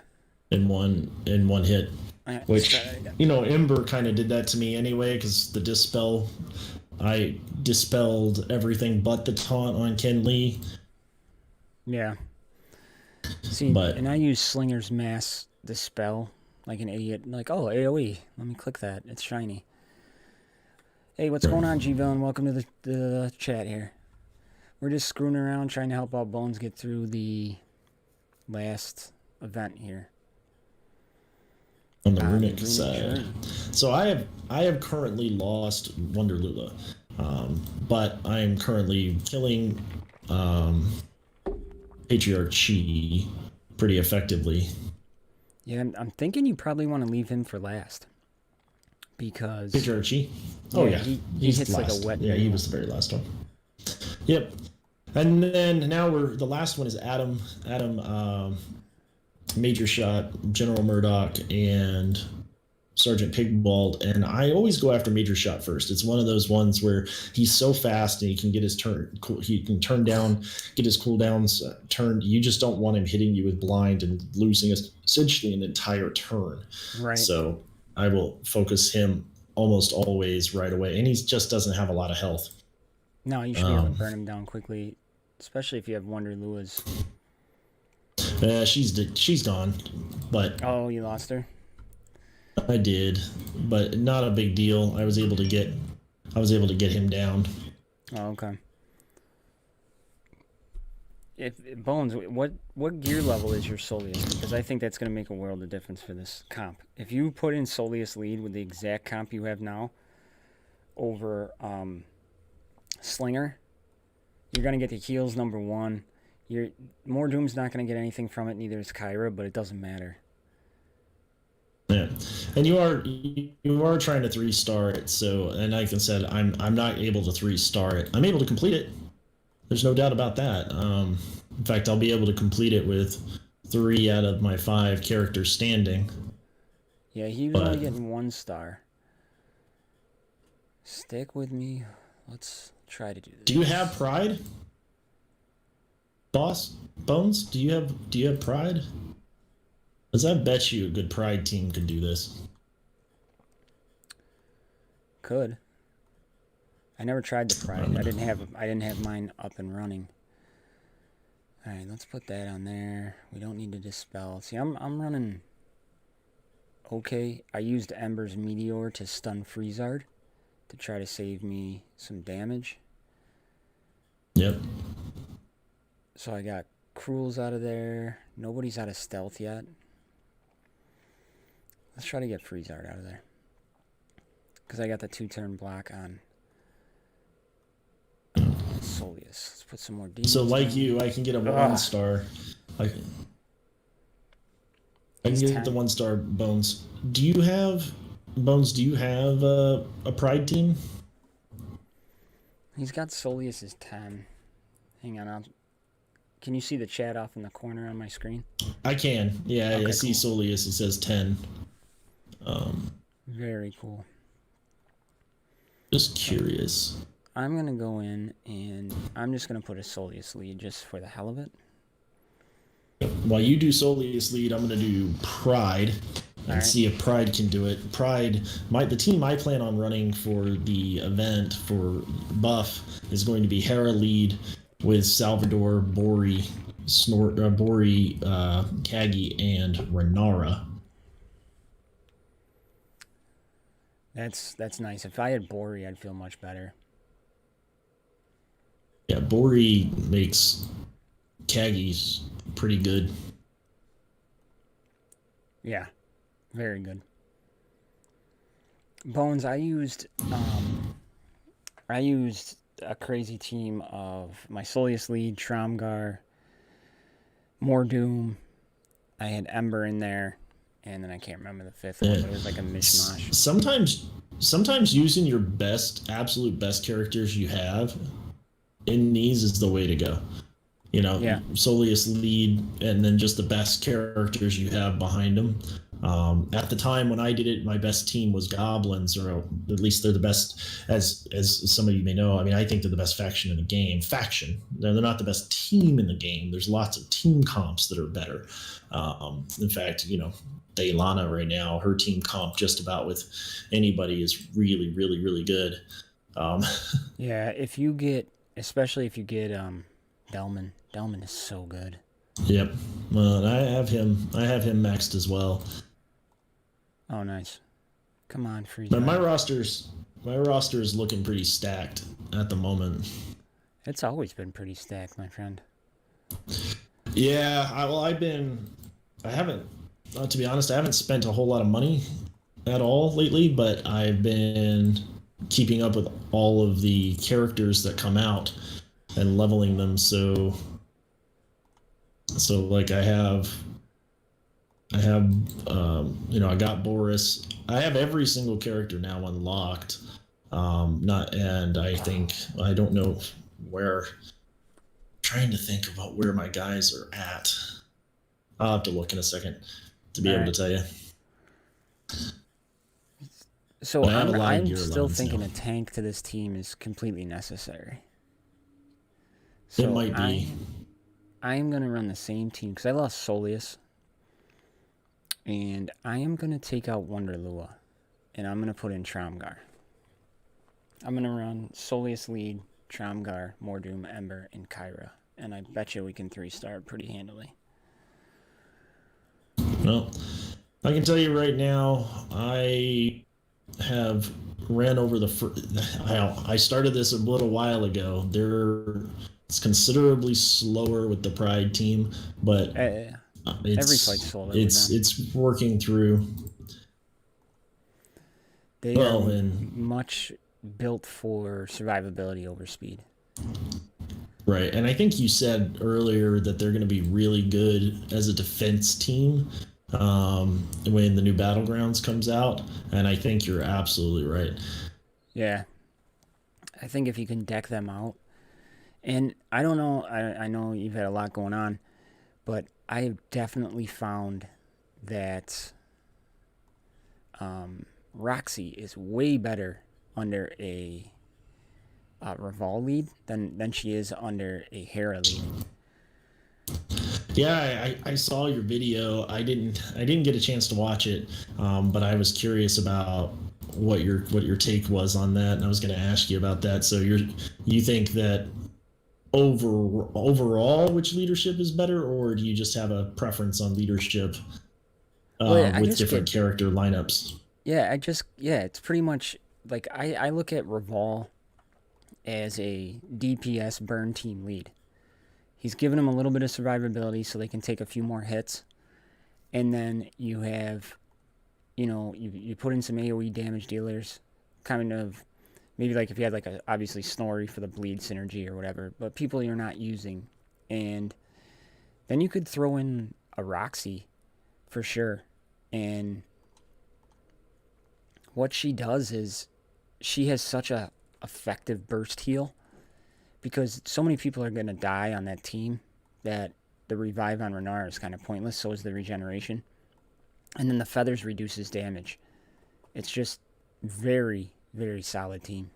In one hit. Which, Ember kind of did that to me anyway, because the Dispel, I dispelled everything but the taunt on Kinley. Yeah. See, and I use Slinger's Mass Dispel like an idiot. Like, oh, AoE. Let me click that. It's shiny. Hey, what's going on, G-Villain? Welcome to the chat here. We're just screwing around trying to help out Bones get through the last event here. On the runic side. So I have currently lost Wonder Lula, but I am currently killing Patriarchy pretty effectively. Yeah, I'm thinking you probably want to leave him for last, because Patriarchy. Oh yeah, he hits like a wet. Yeah, he was the very last one. Yep, and then now the last one is Adam. Major Shot, General Murdoch, and Sergeant Pigwald, and I always go after Major Shot first. It's one of those ones where he's so fast and he can get his he can turn down, get his cooldowns turned. You just don't want him hitting you with blind and losing essentially an entire turn. Right. So I will focus him almost always right away, and he just doesn't have a lot of health. No, you should be able to burn him down quickly, especially if you have Wonder Lua's. She's gone, but oh, you lost her. I did, but not a big deal. I was able to get him down. Oh, okay. If Bones, what gear level is your Soleus? Because I think that's going to make a world of difference for this comp. If you put in Soleus lead with the exact comp you have now over Slinger, you're going to get the heals number 1. Mordoom's not going to get anything from it, neither is Kyra, but it doesn't matter. Yeah, and you are trying to 3-star it, so, and like I said, I'm not able to 3-star it. I'm able to complete it. There's no doubt about that. In fact, I'll be able to complete it with 3 out of my 5 characters standing. Yeah, he was only getting 1 star. Stick with me. Let's try to do this. Do you have pride? Bones, do you have pride? Because I bet you a good pride team could do this. Could. I never tried the Pride. I didn't have mine up and running. All right, let's put that on there. We don't need to dispel. See, I'm running okay. I used Ember's Meteor to stun Freezard to try to save me some damage. Yep. So I got Cruel's out of there. Nobody's out of Stealth yet. Let's try to get Freezard out of there. Because I got the 2-turn block on Soleus. Let's put some more demons. So like down. you, I can get a 1-star. I can get 10. the 1-star Bones. Do you have a Pride team? He's got Soleus's 10. Hang on, can you see the chat off in the corner on my screen? I can. Yeah, Okay, I see cool. Soleus. It says 10. Very cool. Just curious. I'm going to go in and I'm just going to put a Soleus lead just for the hell of it. While you do Soleus lead, I'm going to do Pride and right. see if Pride can do it. Pride, the team I plan on running for the event for buff is going to be Hera lead with Salvador, Bori, Kagi, and Renara. That's nice. If I had Bori, I'd feel much better. Yeah, Bori makes Kagi's pretty good. Yeah, very good. Bones, I used a crazy team of my Soleus lead, Tramgar, Mordoom. I had Ember in there, and then I can't remember the fifth one, but it was like a mishmash. Sometimes using your absolute best characters you have in these is the way to go. You know, Yeah. Soleus lead, and then just the best characters you have behind them. At the time when I did it, my best team was Goblins, or at least they're the best, as some of you may know. I mean, I think they're the best faction in the game. They're not the best team in the game. There's lots of team comps that are better. In fact, you know, Daylana right now, her team comp just about with anybody is really, really, really good. Yeah, especially if you get Delman. Delman is so good. Yep. Well, I have him maxed as well. Oh, nice. Come on, Freeze. But my roster is looking pretty stacked at the moment. It's always been pretty stacked, my friend. Yeah, to be honest, I haven't spent a whole lot of money at all lately, but I've been keeping up with all of the characters that come out and leveling them. So like I got Boris. I have every single character now unlocked. I don't know where. Trying to think about where my guys are at. I'll have to look in a second to be able to tell you. So I'm still thinking a tank to this team is completely necessary. So it might be. I am going to run the same team because I lost Soleus. And I am going to take out Wonderlua. And I'm going to put in Tramgar. I'm going to run Soleus lead, Tramgar, Mordoom, Ember, and Kyra. And I bet you we can 3-star pretty handily. Well, I can tell you right now, I have ran over I started this a little while ago. It's considerably slower with the Pride team, but every fight's slow. It's working through. They are much built for survivability over speed. Right, and I think you said earlier that they're going to be really good as a defense team when the new Battlegrounds comes out, and I think you're absolutely right. Yeah. I think if you can deck them out, and I don't know, I know you've had a lot going on, but I have definitely found that Roxy is way better under a Reval lead than she is under a Hera lead. Yeah, I saw your video. I didn't get a chance to watch it, but I was curious about what your take was on that, and I was going to ask you about that. So you think that overall, which leadership is better, or do you just have a preference on leadership with different character lineups? Yeah, it's pretty much like I look at Reval as a DPS burn team lead. He's given them a little bit of survivability so they can take a few more hits. And then you have, you put in some AoE damage dealers, kind of, maybe like if you had like obviously Snorri for the bleed synergy or whatever, but people you're not using. And then you could throw in a Roxy for sure. And what she does is she has such a effective burst heal because so many people are going to die on that team that the revive on Renar is kind of pointless. So is the regeneration. And then the feathers reduces damage. It's just very, very solid team.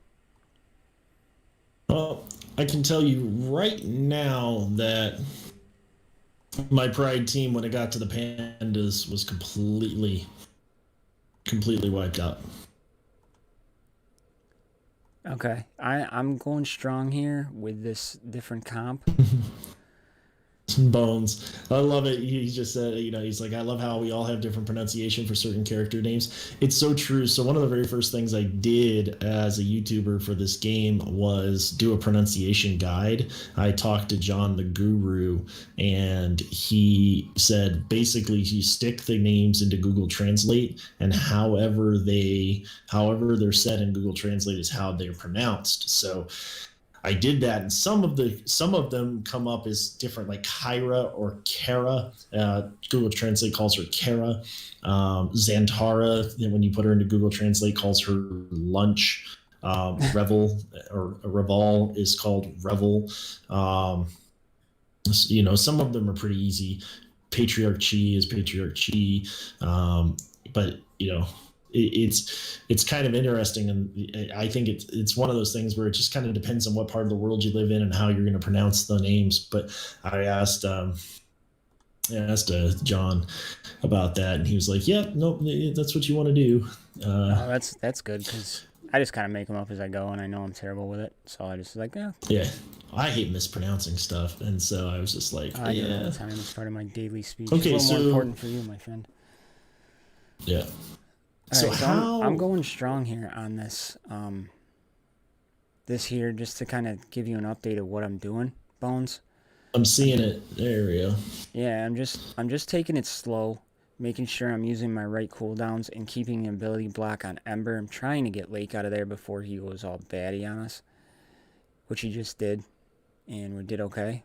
Well, I can tell you right now that my Pride team, when it got to the Pandas, was completely wiped out. Okay, I'm going strong here with this different comp. Bones. I love it. He just said, he's like, I love how we all have different pronunciation for certain character names. It's so true. So one of the very first things I did as a YouTuber for this game was do a pronunciation guide. I talked to John the Guru, and he said basically you stick the names into Google Translate, and however they're said in Google Translate is how they're pronounced. So I did that, and some of them come up as different, like Kyra or Kara. Google Translate calls her Kara. Xantara, when you put her into Google Translate, calls her Lunch. Revel or Reval is called Revel. Some of them are pretty easy. Patriarchy is Patriarchy, but it's kind of interesting, and I think it's one of those things where it just kind of depends on what part of the world you live in and how you're going to pronounce the names. But I asked John about that, and he was like, "Yeah, no, that's what you want to do." That's good because I just kind of make them up as I go, and I know I'm terrible with it, so I just like, yeah. Yeah, I hate mispronouncing stuff, and so I was just like, I do it all the time. It's part of my daily speech. Okay, it's a little more important for you, my friend. Yeah. So I'm going strong here on this. This here, just to kind of give you an update of what I'm doing, Bones. I'm seeing it. There we go. Yeah, I'm just taking it slow, making sure I'm using my right cooldowns and keeping the ability block on Ember. I'm trying to get Lake out of there before he goes all batty on us, which he just did, and we did okay.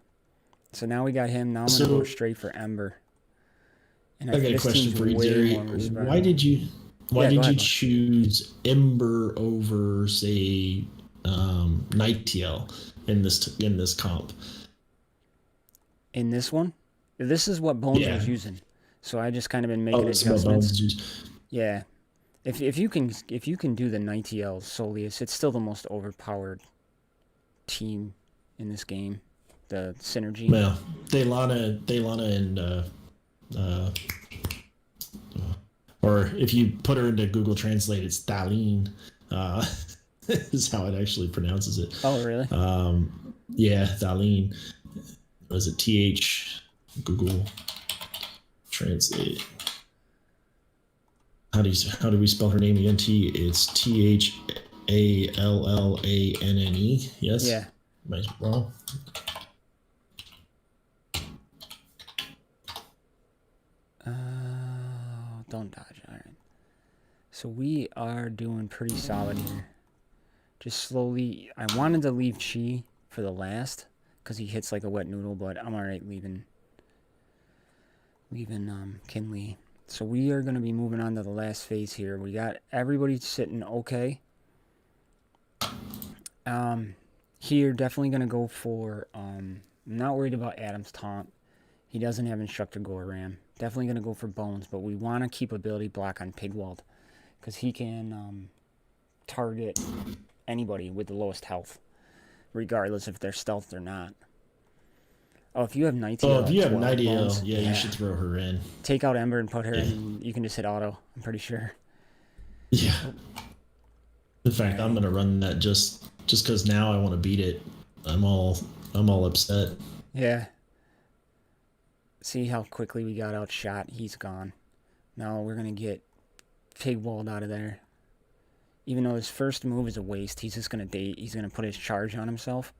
So now we got him. Now I'm gonna go straight for Ember. And I got a question for you, Jerry. Why did you choose Ember over, say, Nightiel in this comp? In this one, this is what Bones was using, so I just kind of been making adjustments. Yeah, if you can do the Nightiel Soleus, it's still the most overpowered team in this game. The synergy. Well, Daylana and or if you put her into Google Translate, it's Daleen. Is how it actually pronounces it. Oh, really? Yeah, Daleen. Was it TH? Google Translate. How do we spell her name again? It's THALLANNE. Yes. Yeah. Am I wrong? Don't dodge. All right. So we are doing pretty solid here. Just slowly. I wanted to leave Chi for the last because he hits like a wet noodle, but I'm all right leaving Kinley. So we are going to be moving on to the last phase here. We got everybody sitting okay. Here, definitely going to go for, I'm not worried about Adam's taunt. He doesn't have Instructor Goram. Definitely going to go for Bones, but we want to keep ability block on Pigwald because he can target anybody with the lowest health, regardless if they're stealthed or not. Oh, if you have Nightiel. Oh, if you have Nightiel, yeah, you should throw her in. Take out Ember and put her in. You can just hit auto, I'm pretty sure. Yeah. In fact, I'm gonna run that just because now I want to beat it. I'm all upset. Yeah. See how quickly we got outshot? He's gone. Now we're going to get pig-walled out of there. Even though his first move is a waste, he's just going to he's going to put his charge on himself.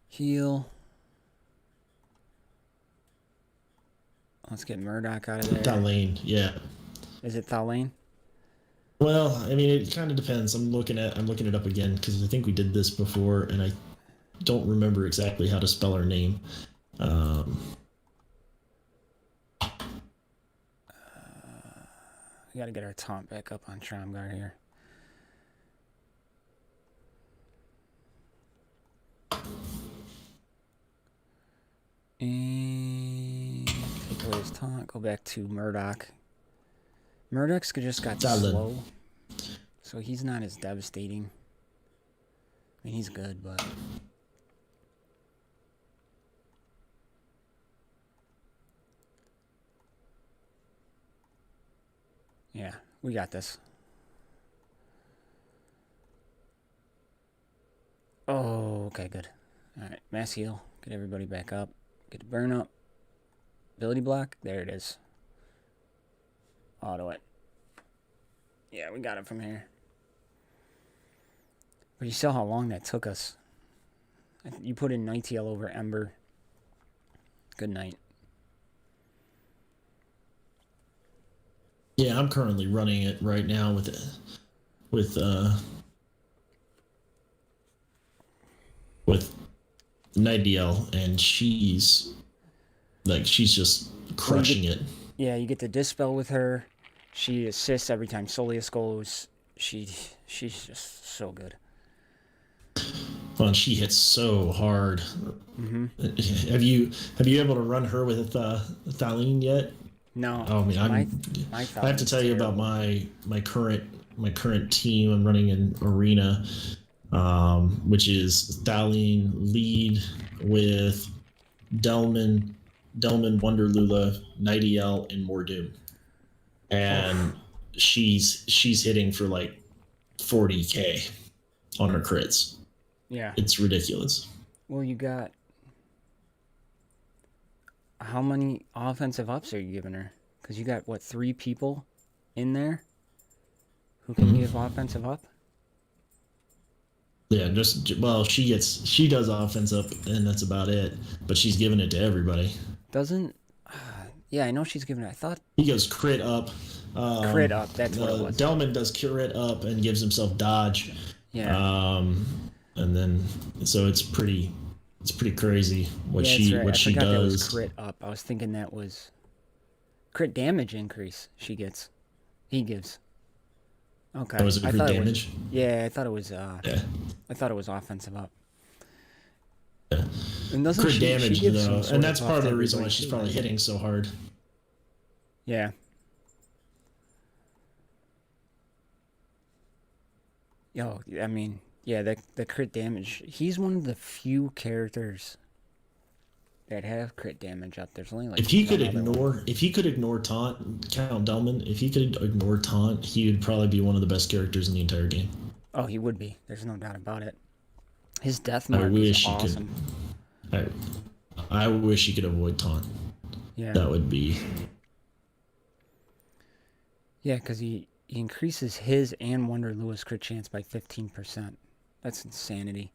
Heal. Let's get Murdoch out of there. Thalain, yeah. Is it Thalain? Well, I mean, it kind of depends. I'm looking it up again because I think we did this before, and I don't remember exactly how to spell her name. We gotta get our taunt back up on Tromgar here. And take away his taunt. Go back to Murdoch. Murdoch's just got slow, so he's not as devastating. I mean, he's good, but yeah, we got this. Oh, okay, good. All right, mass heal. Get everybody back up. Get the burn up. Ability block. There it is. Auto it. Yeah, we got it from here. But you saw how long that took us. You put in Nightingale over Ember. Good night. Yeah, I'm currently running it right now with Nightingale, and she's just crushing it. Yeah, you get to dispel with her. She assists every time Soleus goes. She's just so good. Well, and she hits so hard. Mm-hmm. Have you able to run her with Thalain yet? No. Oh, I mean, I have to tell you about my current team. I'm running in Arena, which is Thalain lead with Delman, Wonderlula, Nightingale, and Mordoom. And she's hitting for like 40k on her crits. Yeah. It's ridiculous. Well, you got... How many offensive ups are you giving her? Because you got, what, 3 people in there who can give offensive up? Yeah, she does offense up, and that's about it. But she's giving it to everybody. Doesn't... yeah, I know she's giving it. I thought... He goes crit up. Crit up, that's what it was. Delman does crit up and gives himself dodge. Yeah. And then, so it's pretty crazy what she does. That was crit up. I was thinking that was crit damage increase he gives. Okay. Oh, was it crit damage? I thought it was yeah. I thought it was offensive up. Yeah. And doesn't crit damage though, and that's part of the reason why she's too, probably hitting so hard. Yeah. Yo, I mean, yeah, the crit damage. He's one of the few characters that have crit damage up. There's only like if he could ignore taunt, Count Delman, if he could ignore taunt, he would probably be one of the best characters in the entire game. Oh, he would be. There's no doubt about it. His death mark is awesome. I wish he could avoid taunt. Yeah. That would be. Yeah, because he increases his and Wonderlua's crit chance by 15%. That's insanity.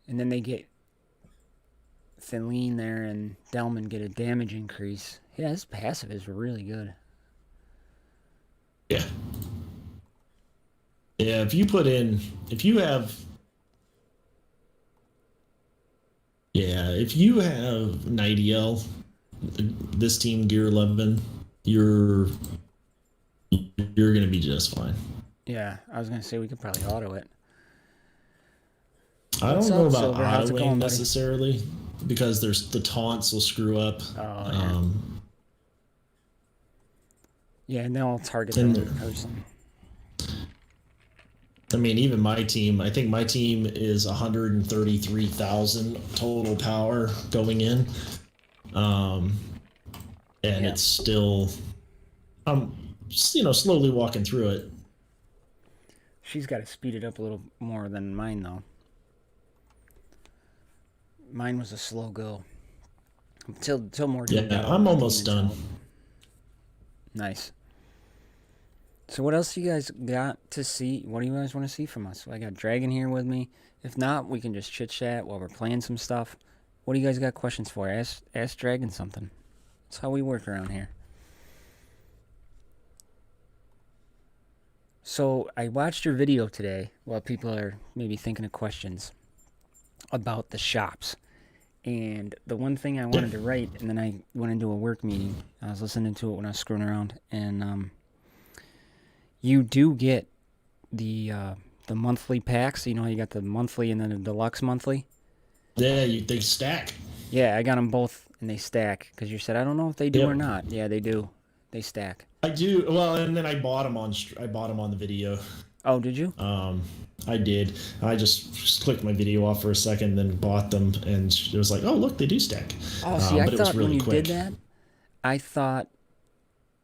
And then they get Thalain there, and Delman get a damage increase. Yeah, his passive is really good. Yeah. Yeah, if you have Nightingale, this team Gear 11, you're gonna be just fine. Yeah, I was gonna say we could probably auto it. I don't know about autoing necessarily, because there's the taunts will screw up. Oh, yeah. Yeah, and they'll target the other person. I mean, even my team, I think my team is 133,000 total power going in. and Yeah. it's still, I'm, slowly walking through it. She's got to speed it up a little more than mine, though. Mine was a slow go. Till Morgan Yeah, got all I'm the almost demons done. out. Nice. So what else you guys got to see? What do you guys want to see from us? I got Dragon here with me. If not, we can just chit chat while we're playing some stuff. What do you guys got questions for? Ask Dragon something. That's how we work around here. So I watched your video today while people are maybe thinking of questions about the shops. And the one thing I wanted to write, and then I went into a work meeting. I was listening to it when I was screwing around, and you do get the monthly packs. You know, you got the monthly and then the deluxe monthly. Yeah, they stack. Yeah, I got them both, and they stack. Because you said I don't know if they do or Yep. not. Yeah, they do. They stack. I do. Well, and then I bought them on the video. Oh, did you? I did. I just clicked my video off for a second, then bought them, and it was like, oh look, they do stack. Oh, see, I But it was thought when really you quick. did that, I thought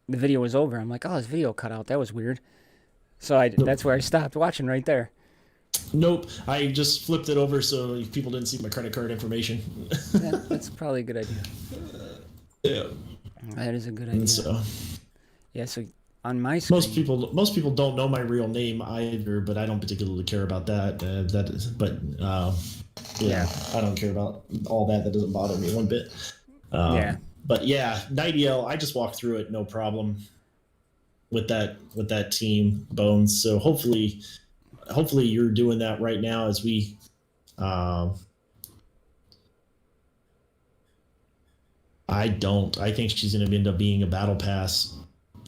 the video was over. I'm like, oh, this video cut out. That was weird. So that's where I stopped watching right there. Nope. I just flipped it over so people didn't see my credit card information. That's probably a good idea. Yeah. That is a good idea. And so Yeah, so on my screen, most people don't know my real name either, but I don't particularly care about that. Yeah, I don't care about all that. That doesn't bother me one bit. Yeah. But yeah, Nightiel, I just walked through it, no problem with that team, Bones. So hopefully you're doing that right now as we. I don't. I think she's going to end up being a battle pass.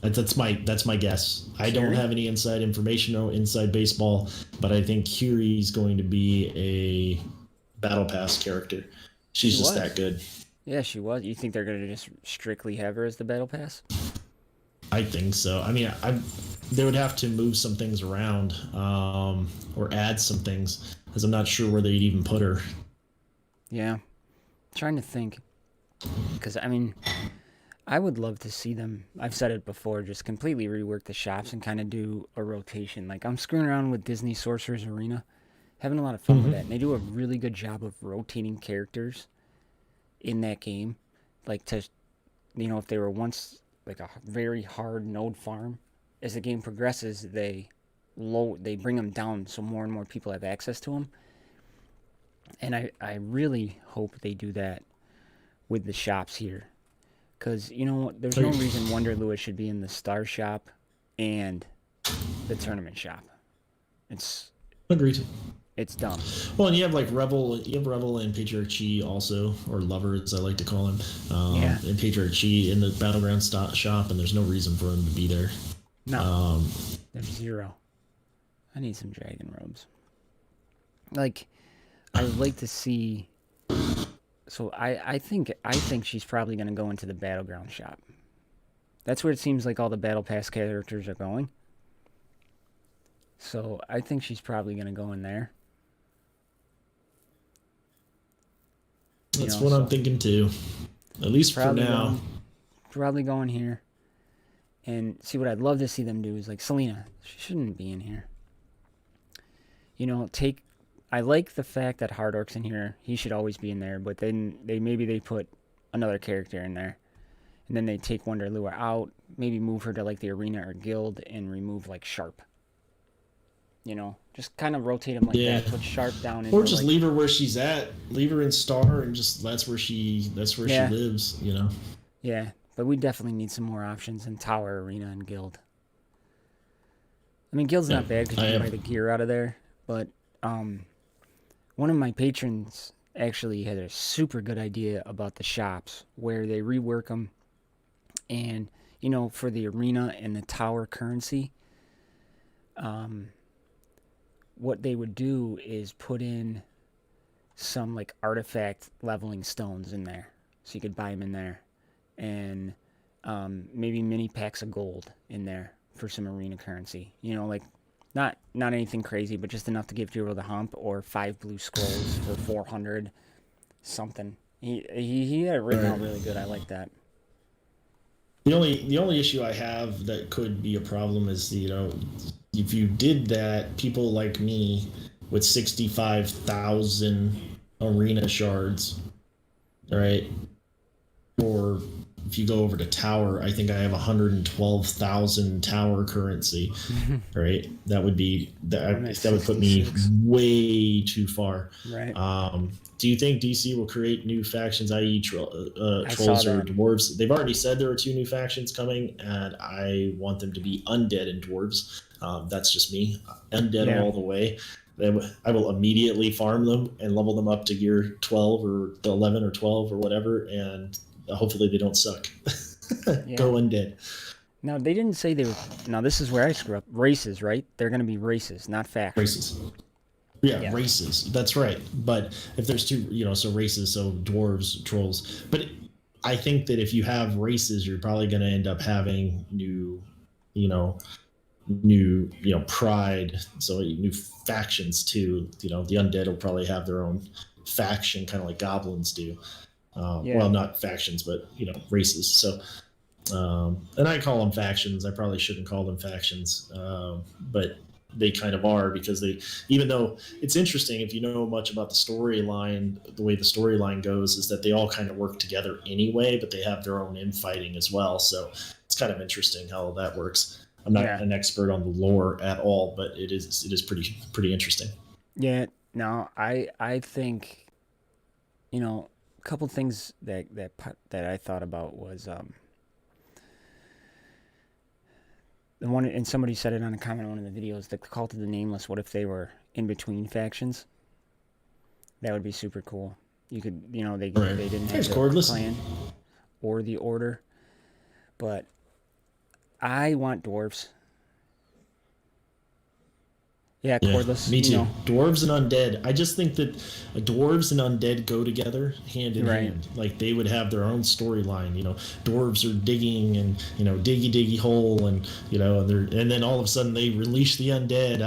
That's my guess. I don't Curie? have any inside information or inside baseball, but I think Curie's going to be a battle pass character. She's She just was. that good. Yeah, she was. You think they're gonna just strictly have her as the battle pass? I think so. I mean, they would have to move some things around, or add some things, because I'm not sure where they'd even put her. Yeah. Trying to think. Because, I mean, I would love to see them, I've said it before, just completely rework the shops and kind of do a rotation. Like, I'm screwing around with Disney Sorcerer's Arena, having a lot of fun with that. And they do a really good job of rotating characters in that game. Like, to, if they were once, like, a very hard node farm, as the game progresses, they bring them down so more and more people have access to them. And I really hope they do that with the shops here. Because, there's no reason Wonder Lewis should be in the Star Shop and the Tournament Shop. Agreed. It's dumb. Well, and you have Revel and Patriarch Chi also, or Lover as I like to call him. Yeah. And Patriarch Chi in the Battleground shop, and there's no reason for him to be there. No. There's zero. I need some dragon robes. Like, I would like to see. So I think she's probably going to go into the Battleground shop. That's where it seems like all the Battle Pass characters are going. So I think she's probably going to go in there. That's what I'm thinking too. At least for now. Probably going here. And see, what I'd love to see them do is, like, Selena. She shouldn't be in here. I like the fact that Hard Orc's in here. He should always be in there. But then they put another character in there. And then they take Wonder Lua out. Maybe move her to, like, the arena or guild and remove, like, Sharp. Just kind of rotate them like that. Put Sharp down. Or just leave her where she's at. Leave her in Star, and just that's where she lives. Yeah, but we definitely need some more options in Tower, Arena, and Guild. I mean, Guild's not bad because you can buy the gear out of there. But one of my patrons actually had a super good idea about the shops where they rework them. And, for the Arena and the Tower currency, what they would do is put in some, like, artifact leveling stones in there. So you could buy them in there. And maybe mini packs of gold in there for some arena currency. Like, not anything crazy, but just enough to give Hero the hump, or 5 blue scrolls for 400 something. He had it written out really good. I like that. The only issue I have that could be a problem is, if you did that, people like me with 65,000 arena shards, all right, or if you go over to tower, I think I have 112,000 tower currency, right? That would put me way too far. Right. Do you think DC will create new factions, i.e., trolls or dwarves? They've already said there are 2 new factions coming, and I want them to be undead and dwarves. That's just me, undead all the way. I will immediately farm them and level them up to gear 12 or 11 or 12 or whatever, and hopefully they don't suck. Go undead. Now, they didn't say they were... Now, this is where I screw up. Races, right? They're going to be races, not factions. Races. Yeah, races. That's right. But if there's 2, so races, so dwarves, trolls. But I think that if you have races, you're probably going to end up having new pride, so new factions too. The undead will probably have their own faction, kind of like goblins do. Well, not factions, but races. So, and I call them factions. I probably shouldn't call them factions, but they kind of are, because even though it's interesting, if you know much about the storyline, the way the storyline goes is that they all kind of work together anyway, but they have their own infighting as well. So it's kind of interesting how that works. I'm not an expert on the lore at all, but it is pretty interesting. Yeah. No, I think, a couple things that I thought about was the one, and somebody said it on a comment on one of the videos, the Cult of the Nameless. What if they were in between factions? That would be super cool. You could, they didn't have the clan or the order, but I want dwarves. Yeah, cordless. Me too. Dwarves and undead. I just think that dwarves and undead go together hand in hand. Like, they would have their own storyline. Dwarves are digging and diggy hole, and and then all of a sudden they release the undead.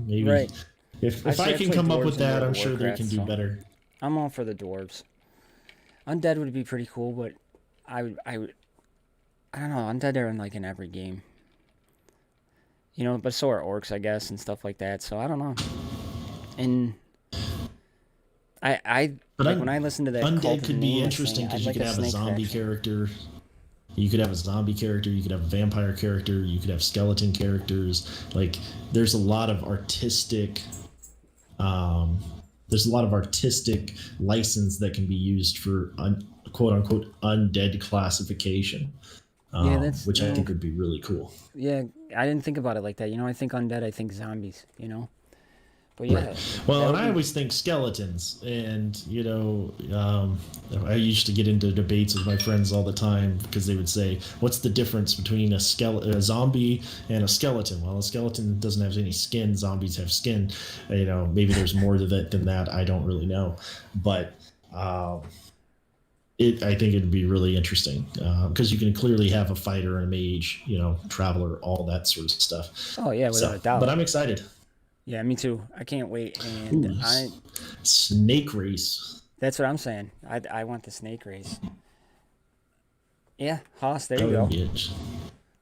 Maybe. Right. If I can come up with that, I'm sure they can do better. I'm all for the dwarves. Undead would be pretty cool, but I don't know. Undead are in every game. But so are orcs, I guess, and stuff like that. So I don't know. And when I listen to that, undead could be interesting because you could have a zombie character. You could have a zombie character. You could have a vampire character. You could have skeleton characters. Like, there's a lot of artistic. There's a lot of artistic license that can be used for quote unquote undead classification. Which I think would be really cool. Yeah, I didn't think about it like that. I think undead, I think zombies, But yeah. Right. Well, and I always think skeletons. And, I used to get into debates with my friends all the time because they would say, what's the difference between a zombie and a skeleton? Well, a skeleton doesn't have any skin. Zombies have skin. Maybe there's more to that than that. I don't really know. But... I think it'd be really interesting because you can clearly have a fighter, a mage, traveler, all that sort of stuff. Oh yeah, without a doubt. But I'm excited. Yeah, me too. I can't wait. And snake race. That's what I'm saying. I want the snake race. Yeah, Haas. There you go.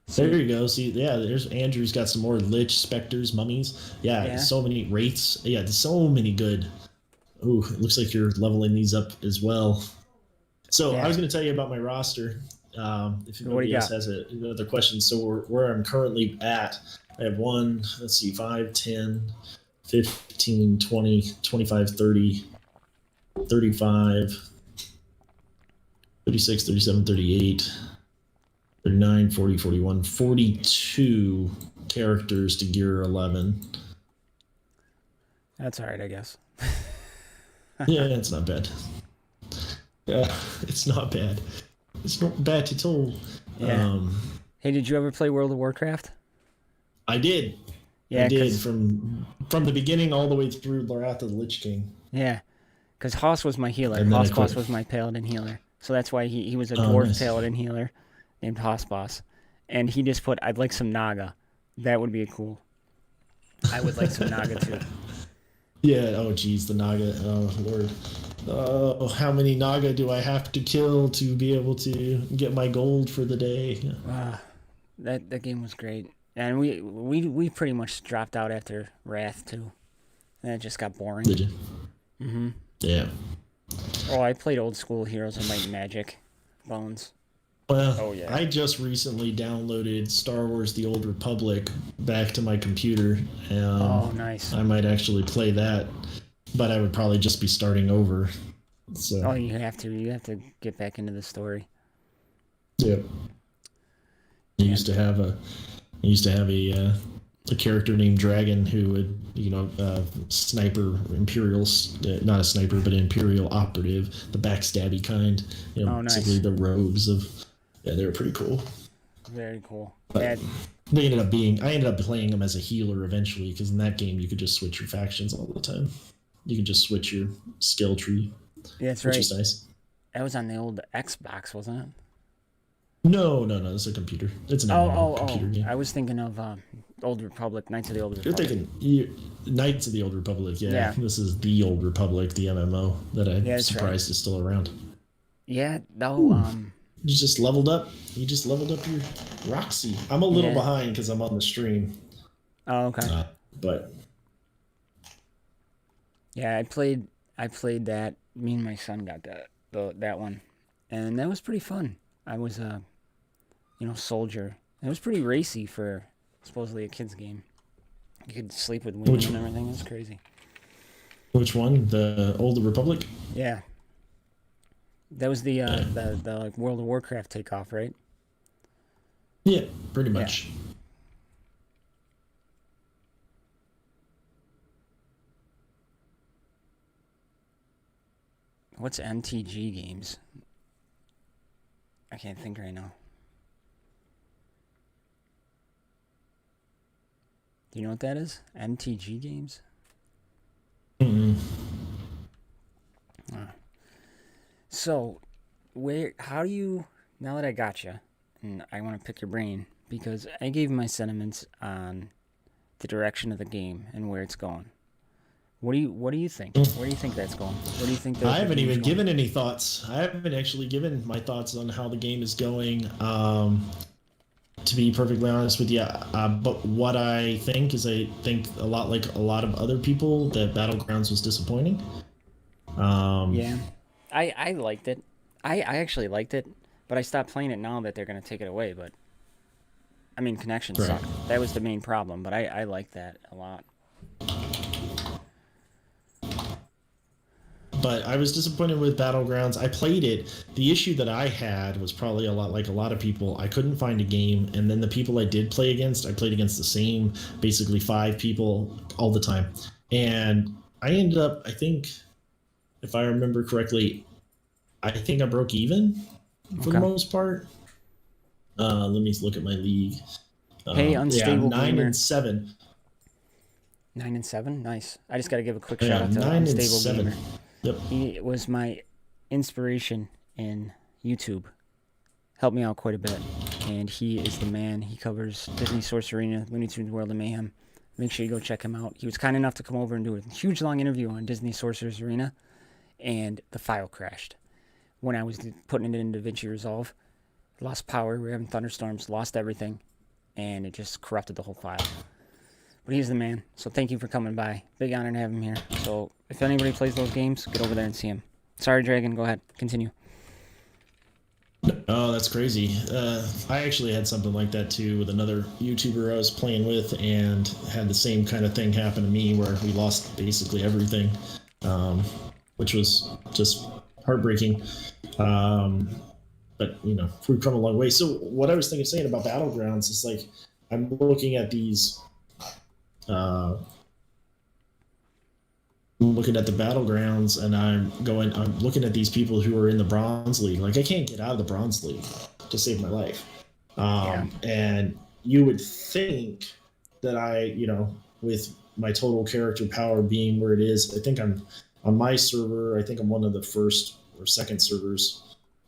There you go. See, there's Andrew's got some more lich, specters, mummies. Yeah, so many wraiths. Yeah, there's so many good. Ooh, it looks like you're leveling these up as well. So I was going to tell you about my roster. If anybody else has another question. So where I'm currently at, I have 5, 10, 15, 20, 25, 30, 35, 36, 37, 38, 39, 40, 41, 42 characters to gear 11. That's all right, I guess. Yeah, it's not bad. Yeah, it's not bad. It's not bad at all. Yeah. Hey, did you ever play World of Warcraft? I did. Yeah, I did from the beginning all the way through Wrath of the Lich King. Yeah, because Haas was my healer. Haas Boss was my paladin healer. So that's why he was a dwarf paladin healer named Haas Boss. And he just put, I'd like some Naga. That would be cool. I would like some Naga too. Yeah, oh geez, the Naga. Oh, Lord. how many Naga do I have to kill to be able to get my gold for the day? That game was great, and we pretty much dropped out after Wrath too, and it just got boring. Did you? Mm-hmm. Yeah. Oh, I played old school Heroes of Might and Magic, Bones. Well, Oh, yeah. I just recently downloaded Star Wars: The Old Republic back to my computer. Oh, nice. I might actually play that, but I would probably just be starting over. So. Oh, you have to get back into the story. Yep. I used to have a character named Dragon who would, sniper, Imperial, not a sniper, but an Imperial operative, the backstabby kind. Oh, nice. Basically the rogues of. Yeah, they were pretty cool. Very cool. But I ended up playing them as a healer eventually, because in that game you could just switch your factions all the time. You could just switch your skill tree. Yeah, that's which right. is nice. That was on the old Xbox, wasn't it? No, it's a computer. It's an computer game. I was thinking of Old Republic, Knights of the Old You're Republic. thinking Knights of the Old Republic, yeah. This is the Old Republic, the MMO that I'm surprised is still around. Yeah, no. You just leveled up. You just leveled up your Roxy. I'm a little behind because I'm on the stream. Oh, okay. But yeah, I played that. Me and my son got that one, and that was pretty fun. I was a soldier. It was pretty racy for supposedly a kid's game. You could sleep with women and everything. It was crazy. Which one? The Old Republic? Yeah. That was the like World of Warcraft takeoff, right? Yeah, pretty much. Yeah. What's MTG Games? I can't think right now. Do you know what that is? MTG Games? Mm-hmm. So, how do you, now that I got you, and I want to pick your brain, because I gave my sentiments on the direction of the game and where it's going. What do you think? Where do you think that's going? Where do you think? I haven't even given any thoughts. I haven't actually given my thoughts on how the game is going. To be perfectly honest with you, but what I think is, I think a lot like a lot of other people that Battlegrounds was disappointing. Yeah, I liked it. I actually liked it, but I stopped playing it now that they're gonna take it away. But I mean, connection sucked. That was the main problem. But I liked that a lot. But I was disappointed with Battlegrounds. I played it. The issue that I had was probably a lot like a lot of people. I couldn't find a game, and then the people I did play against, I played against the same, basically 5 people all the time. And I ended up, I think, if I remember correctly, I think I broke even for the most part. Let me look at my league. Hey, Unstable Gamer. 9-7. 9-7, nice. I just got to give a quick shout out to Unstable Gamer. Yep. He was my inspiration in YouTube. Helped me out quite a bit. And he is the man. He covers Disney Sorcerina, Looney Tunes World of Mayhem. Make sure you go check him out. He was kind enough to come over and do a huge long interview on Disney Sorcerer's Arena. And the file crashed. When I was putting it into DaVinci Resolve, lost power. We were having thunderstorms, lost everything. And it just corrupted the whole file. But he's the man, so thank you for coming by. Big honor to have him here. So if anybody plays those games, get over there and see him. Sorry, Dragon, go ahead. Continue. Oh, that's crazy. I actually had something like that too with another YouTuber I was playing with, and had the same kind of thing happen to me where we lost basically everything, which was just heartbreaking. But, we've come a long way. So what I was saying about Battlegrounds is, like, I'm looking at these... looking at the Battlegrounds, and I'm looking at these people who are in the Bronze League. Like, I can't get out of the Bronze League to save my life. And you would think that I, with my total character power being where it is, I think I'm on my server. I think I'm one of the first or second servers.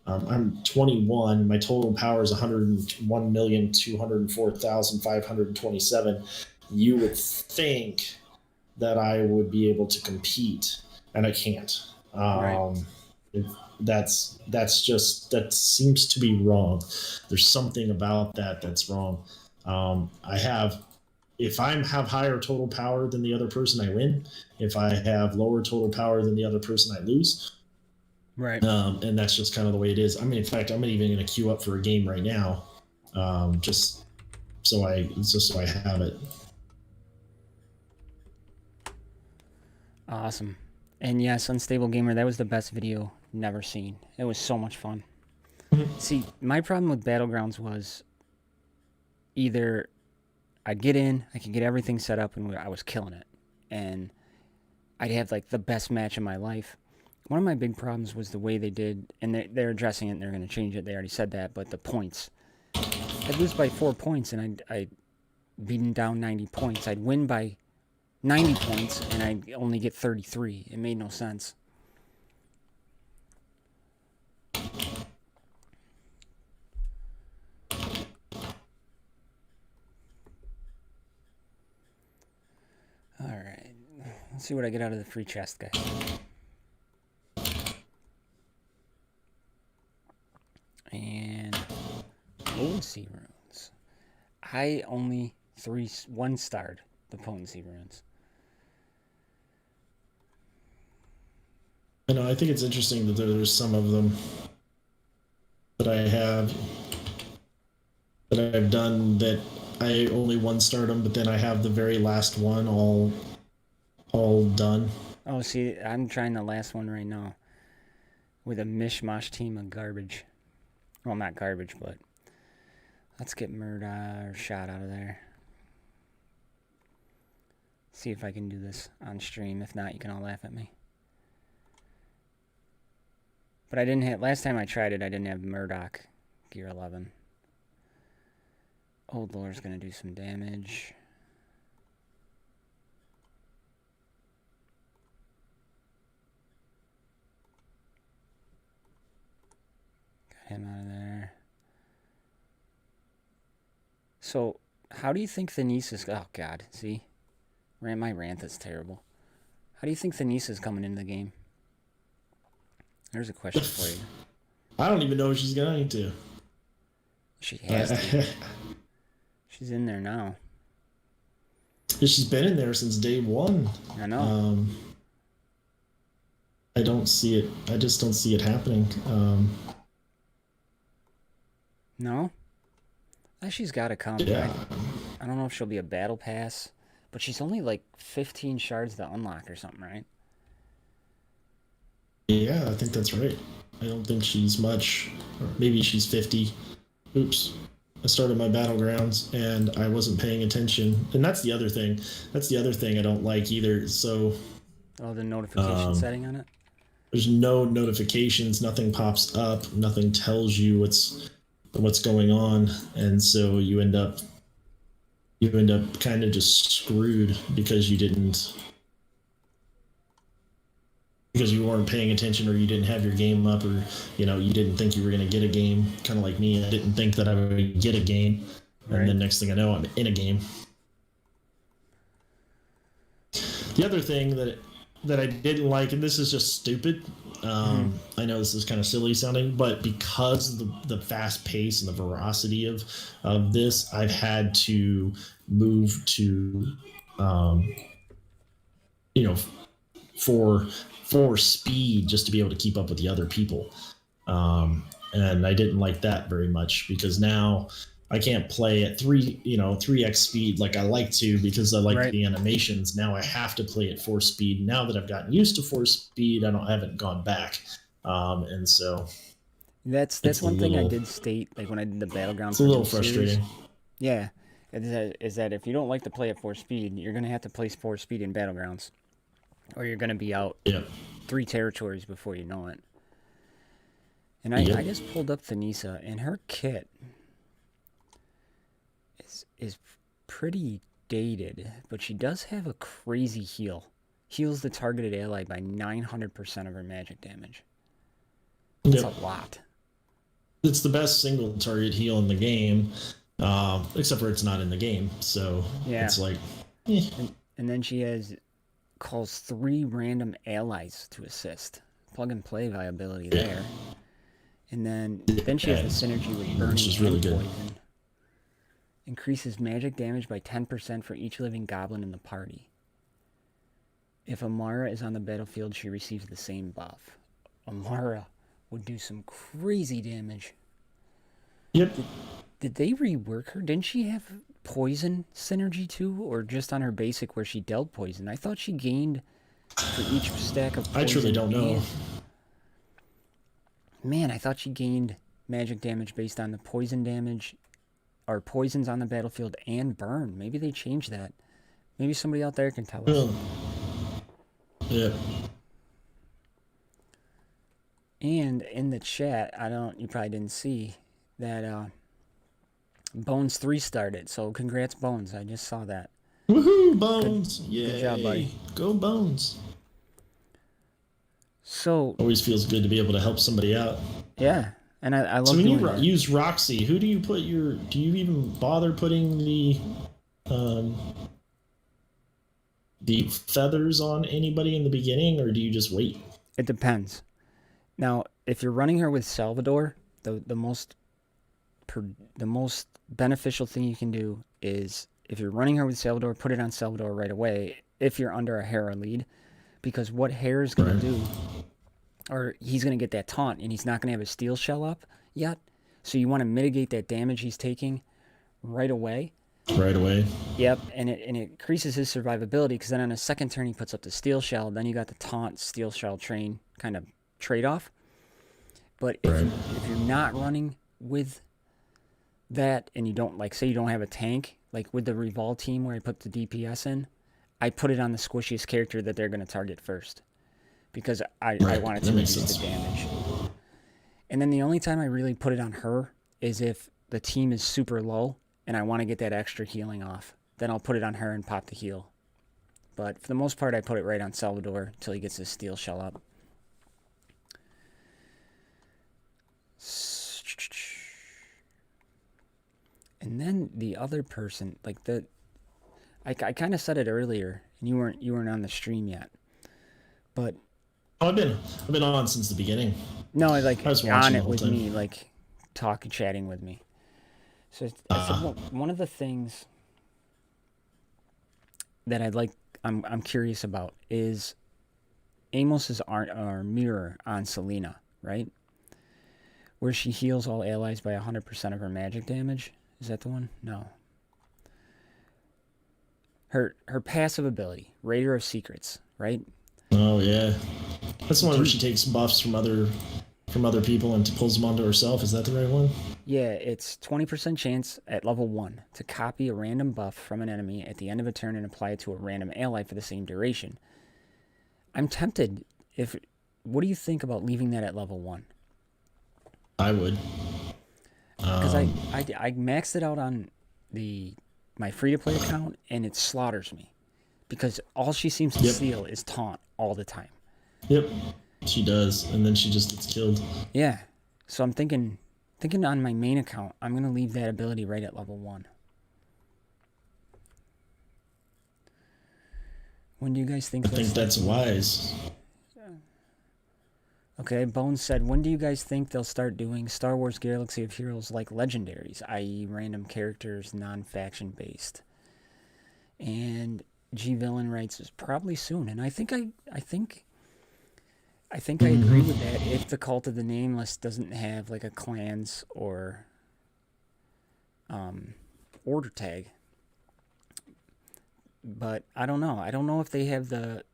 I'm 21. My total power is 101,204,527. You would think that I would be able to compete, and I can't. Right. it, that seems to be wrong. There's something about that that's wrong. I have if I have higher total power than the other person, I win. If I have lower total power than the other person, I lose. Right. And that's just kind of the way it is. I mean, in fact, I'm even going to queue up for a game right now, just so I have it. Awesome. And yes, Unstable Gamer, that was the best video never seen. It was so much fun. See, my problem with Battlegrounds was either I'd get in, I could get everything set up, and I was killing it. And I'd have like the best match of my life. One of my big problems was the way they did, and they're addressing it and they're going to change it. They already said that, but the points. I'd lose by 4 points, and I'd beaten down 90 points. I'd win by 90 points, and I'd only get 33. It made no sense. Alright. Let's see what I get out of the free chest, guys. And potency runes. I only 1-starred the potency runes. I know. I think it's interesting that there's some of them that I've done that I only 1-starred them, but then I have the very last one all done. Oh, see, I'm trying the last one right now with a mishmash team of garbage. Well, not garbage, but let's get Murda or Shot out of there. See if I can do this on stream. If not, you can all laugh at me. But I didn't have, last time I tried it, I didn't have Murdoch Gear 11. Old Lore's gonna do some damage. Got him out of there. So, how do you think the niece is... Oh, God, see? My rant is terrible. How do you think the niece is coming into the game? There's a question for you. I don't even know if she's going to. She has to. She's in there now. She's been in there since day one. I know. I don't see it. I just don't see it happening. No? She's got to come. Yeah. I don't know if she'll be a battle pass, but she's only like 15 shards to unlock or something, right? Yeah, I think that's right. I don't think she's much. Or maybe she's 50. Oops. I started my battlegrounds and I wasn't paying attention. And that's the other thing. That's the other thing I don't like either. So... Oh, the notification setting on it? There's no notifications. Nothing pops up. Nothing tells you what's going on. And so you end up kind of just screwed because you weren't paying attention, or you didn't have your game up, or you didn't think you were going to get a game. Kind of like me, I didn't think that I would get a game, and then next thing I know, I'm in a game. The other thing that I didn't like, and this is just stupid, I know this is kind of silly sounding, but because of the fast pace and the veracity of this, I've had to move to for speed just to be able to keep up with the other people. And I didn't like that very much, because now I can't play at 3x speed like I like to, because I like the animations. Now I have to play at 4 speed. Now that I've gotten used to 4 speed, I haven't gone back. And so that's one thing I did state, like when I did the Battlegrounds. It's a little frustrating. Yeah. Is that if you don't like to play at 4 speed, you're going to have to play 4 speed in Battlegrounds, or you're going to be out 3 territories before you know it. And I just pulled up Thanisa, and her kit is pretty dated, but she does have a crazy heal. Heals the targeted ally by 900% of her magic damage. That's a lot. It's the best single target heal in the game, except for it's not in the game. So it's like... And then she calls 3 random allies to assist. plug and play viability there. And then she has the synergy with burning is really and good. poison. Increases magic damage by 10% for each living goblin in the party. If Amara is on the battlefield, she receives the same buff. Amara would do some crazy damage. Yep. Did they rework her? Didn't she have poison synergy too? Or just on her basic where she dealt poison? I thought she gained for each stack of poison. I truly don't know. Man, I thought she gained magic damage based on the poison damage or poisons on the battlefield and burn. Maybe they changed that. Maybe somebody out there can tell us. Yeah. And in the chat, you probably didn't see that Bones 3 started. So congrats, Bones. I just saw that. Woohoo, Bones. Good job, buddy. Go Bones. So always feels good to be able to help somebody out. Yeah. And I love so when doing you that. use Roxy, who do you put do you even bother putting the feathers on anybody in the beginning, or do you just wait? It depends. Now, if you're running her with Salvador, the most beneficial thing you can do is, if you're running her with Salvador, put it on Salvador right away if you're under a Hera lead, because what Hera's going to do, or he's going to get that taunt, and he's not going to have a steel shell up yet, so you want to mitigate that damage he's taking right away. Right away. Yep, and it increases his survivability, because then on a second turn he puts up the steel shell, then you got the taunt, steel shell train kind of trade-off. But if you're not running with that, and you don't, like, say you don't have a tank, like with the Revol team where I put the DPS in, I put it on the squishiest character that they're going to target first, because I want it to reduce the damage. And then the only time I really put it on her is if the team is super low and I want to get that extra healing off. Then I'll put it on her and pop the heal. But for the most part, I put it right on Salvador until he gets his steel shell up. And then the other person, like I kind of said it earlier, and you weren't on the stream yet. But I've been on since the beginning. No, like I was on it with time. me, like chatting with me. So one of the things that I'm curious about is Amos's mirror on Selena, right? Where she heals all allies by 100% of her magic damage. Is that the one? No. Her passive ability, Raider of Secrets, right? Oh yeah, that's the one where she takes buffs from other people and pulls them onto herself. Is that the right one? Yeah, it's 20% chance at level 1 to copy a random buff from an enemy at the end of a turn and apply it to a random ally for the same duration. I'm tempted. What do you think about leaving that at level 1? I would. Because I maxed it out on my free-to-play account, and it slaughters me. Because all she seems to steal is taunt all the time. Yep, she does, and then she just gets killed. Yeah, so I'm thinking on my main account, I'm going to leave that ability right at level 1. When do you guys think I think that's wise. Okay, Bones said, when do you guys think they'll start doing Star Wars Galaxy of Heroes like legendaries, i.e. random characters, non-faction based? And G Villain writes, is probably soon. And I think I agree with that if the Cult of the Nameless doesn't have like a clans or order tag. But I don't know. I don't know if they have the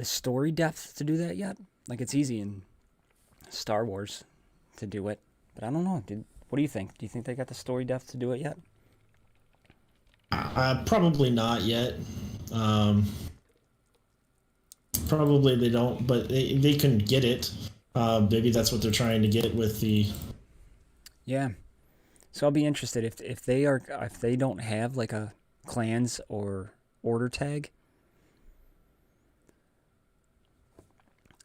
story depth to do that yet. Like, it's easy in Star Wars to do it, but I don't know. What do you think? Do you think they got the story depth to do it yet? Probably not yet. Probably they don't, but they can get it. Maybe that's what they're trying to get with the. Yeah, so I'll be interested if they don't have like a clans or order tag.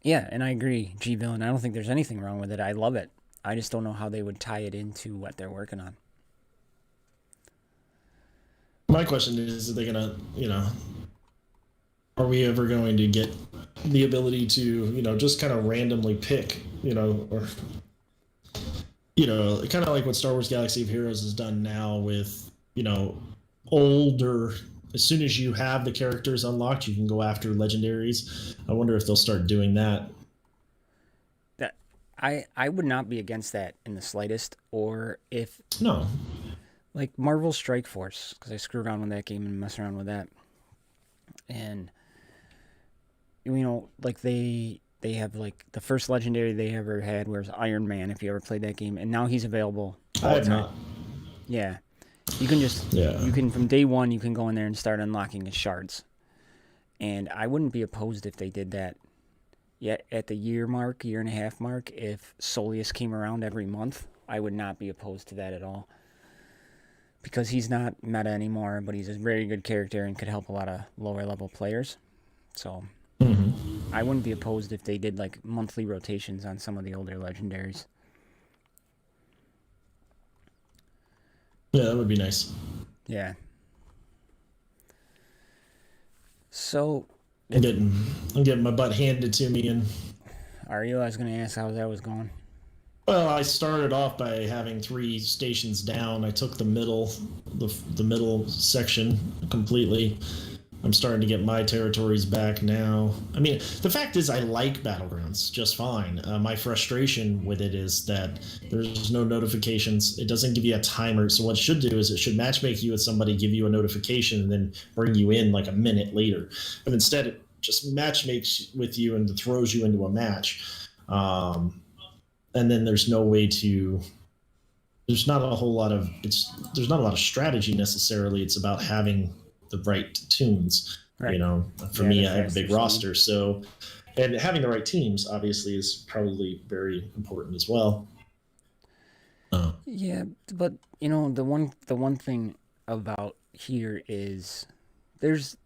Yeah, and I agree, G Villain. I don't think there's anything wrong with it. I love it. I just don't know how they would tie it into what they're working on. My question is, are they gonna, are we ever going to get the ability to, just kind of randomly pick, or, kind of like what Star Wars Galaxy of Heroes has done now with, older. As soon as you have the characters unlocked, you can go after legendaries. I wonder if they'll start doing that. That I would not be against that in the slightest. Or if No. like Marvel Strike Force, because I screwed around with that game and messed around with that, and like they have like the first legendary they ever had was Iron Man. If you ever played that game, and now he's available all I the have time. not. Yeah, you can just Yeah. you can from day one you can go in there and start unlocking his shards. And I wouldn't be opposed if they did that. Yet at the year and a half mark, if Soleus came around every month, I would not be opposed to that at all. Because he's not meta anymore, but he's a very good character and could help a lot of lower level players. So I wouldn't be opposed if they did like monthly rotations on some of the older legendaries. Yeah, that would be nice. Yeah. So I'm getting my butt handed to me, and are you? I was going to ask how that was going. well, I started off by having 3 stations down. I took the middle section completely. I'm starting to get my territories back now. I mean, the fact is, I like Battlegrounds just fine. My frustration with it is that there's no notifications. It doesn't give you a timer. So what it should do is it should matchmake you with somebody, give you a notification, and then bring you in like a minute later. But instead, it just matchmakes with you and throws you into a match. And then there's no way to. There's not a lot of strategy necessarily. It's about having the right tunes. Right. For me, I have a big roster, so and having the right teams obviously is probably very important as well. Yeah, but the one thing about here is there's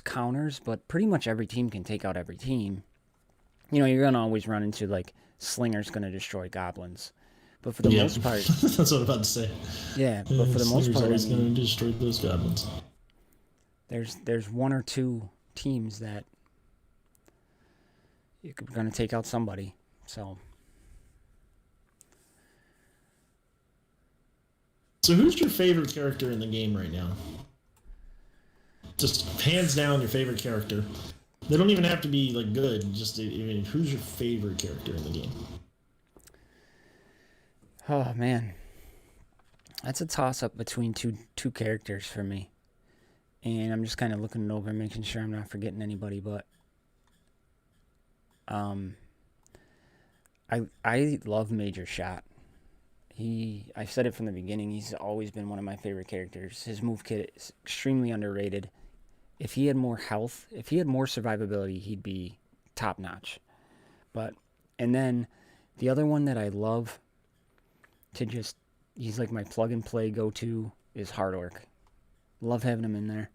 counters, but pretty much every team can take out every team. You're gonna always run into like Slinger's gonna destroy goblins, but for the most part, that's what I'm about to say. Yeah, but for the most part, always gonna destroy those goblins. There's 1 or 2 teams that you're gonna take out somebody. So who's your favorite character in the game right now? Just hands down, your favorite character. They don't even have to be like good. Just who's your favorite character in the game? Oh man, that's a toss up between two characters for me, and I'm just kind of looking it over, making sure I'm not forgetting anybody. But I love Major Shot. I've said it from the beginning. He's always been one of my favorite characters. His move kit is extremely underrated. If he had more health, if he had more survivability, he'd be top notch. And then the other one that I love he's like my plug and play go to is Hard Orc. Love having him in there.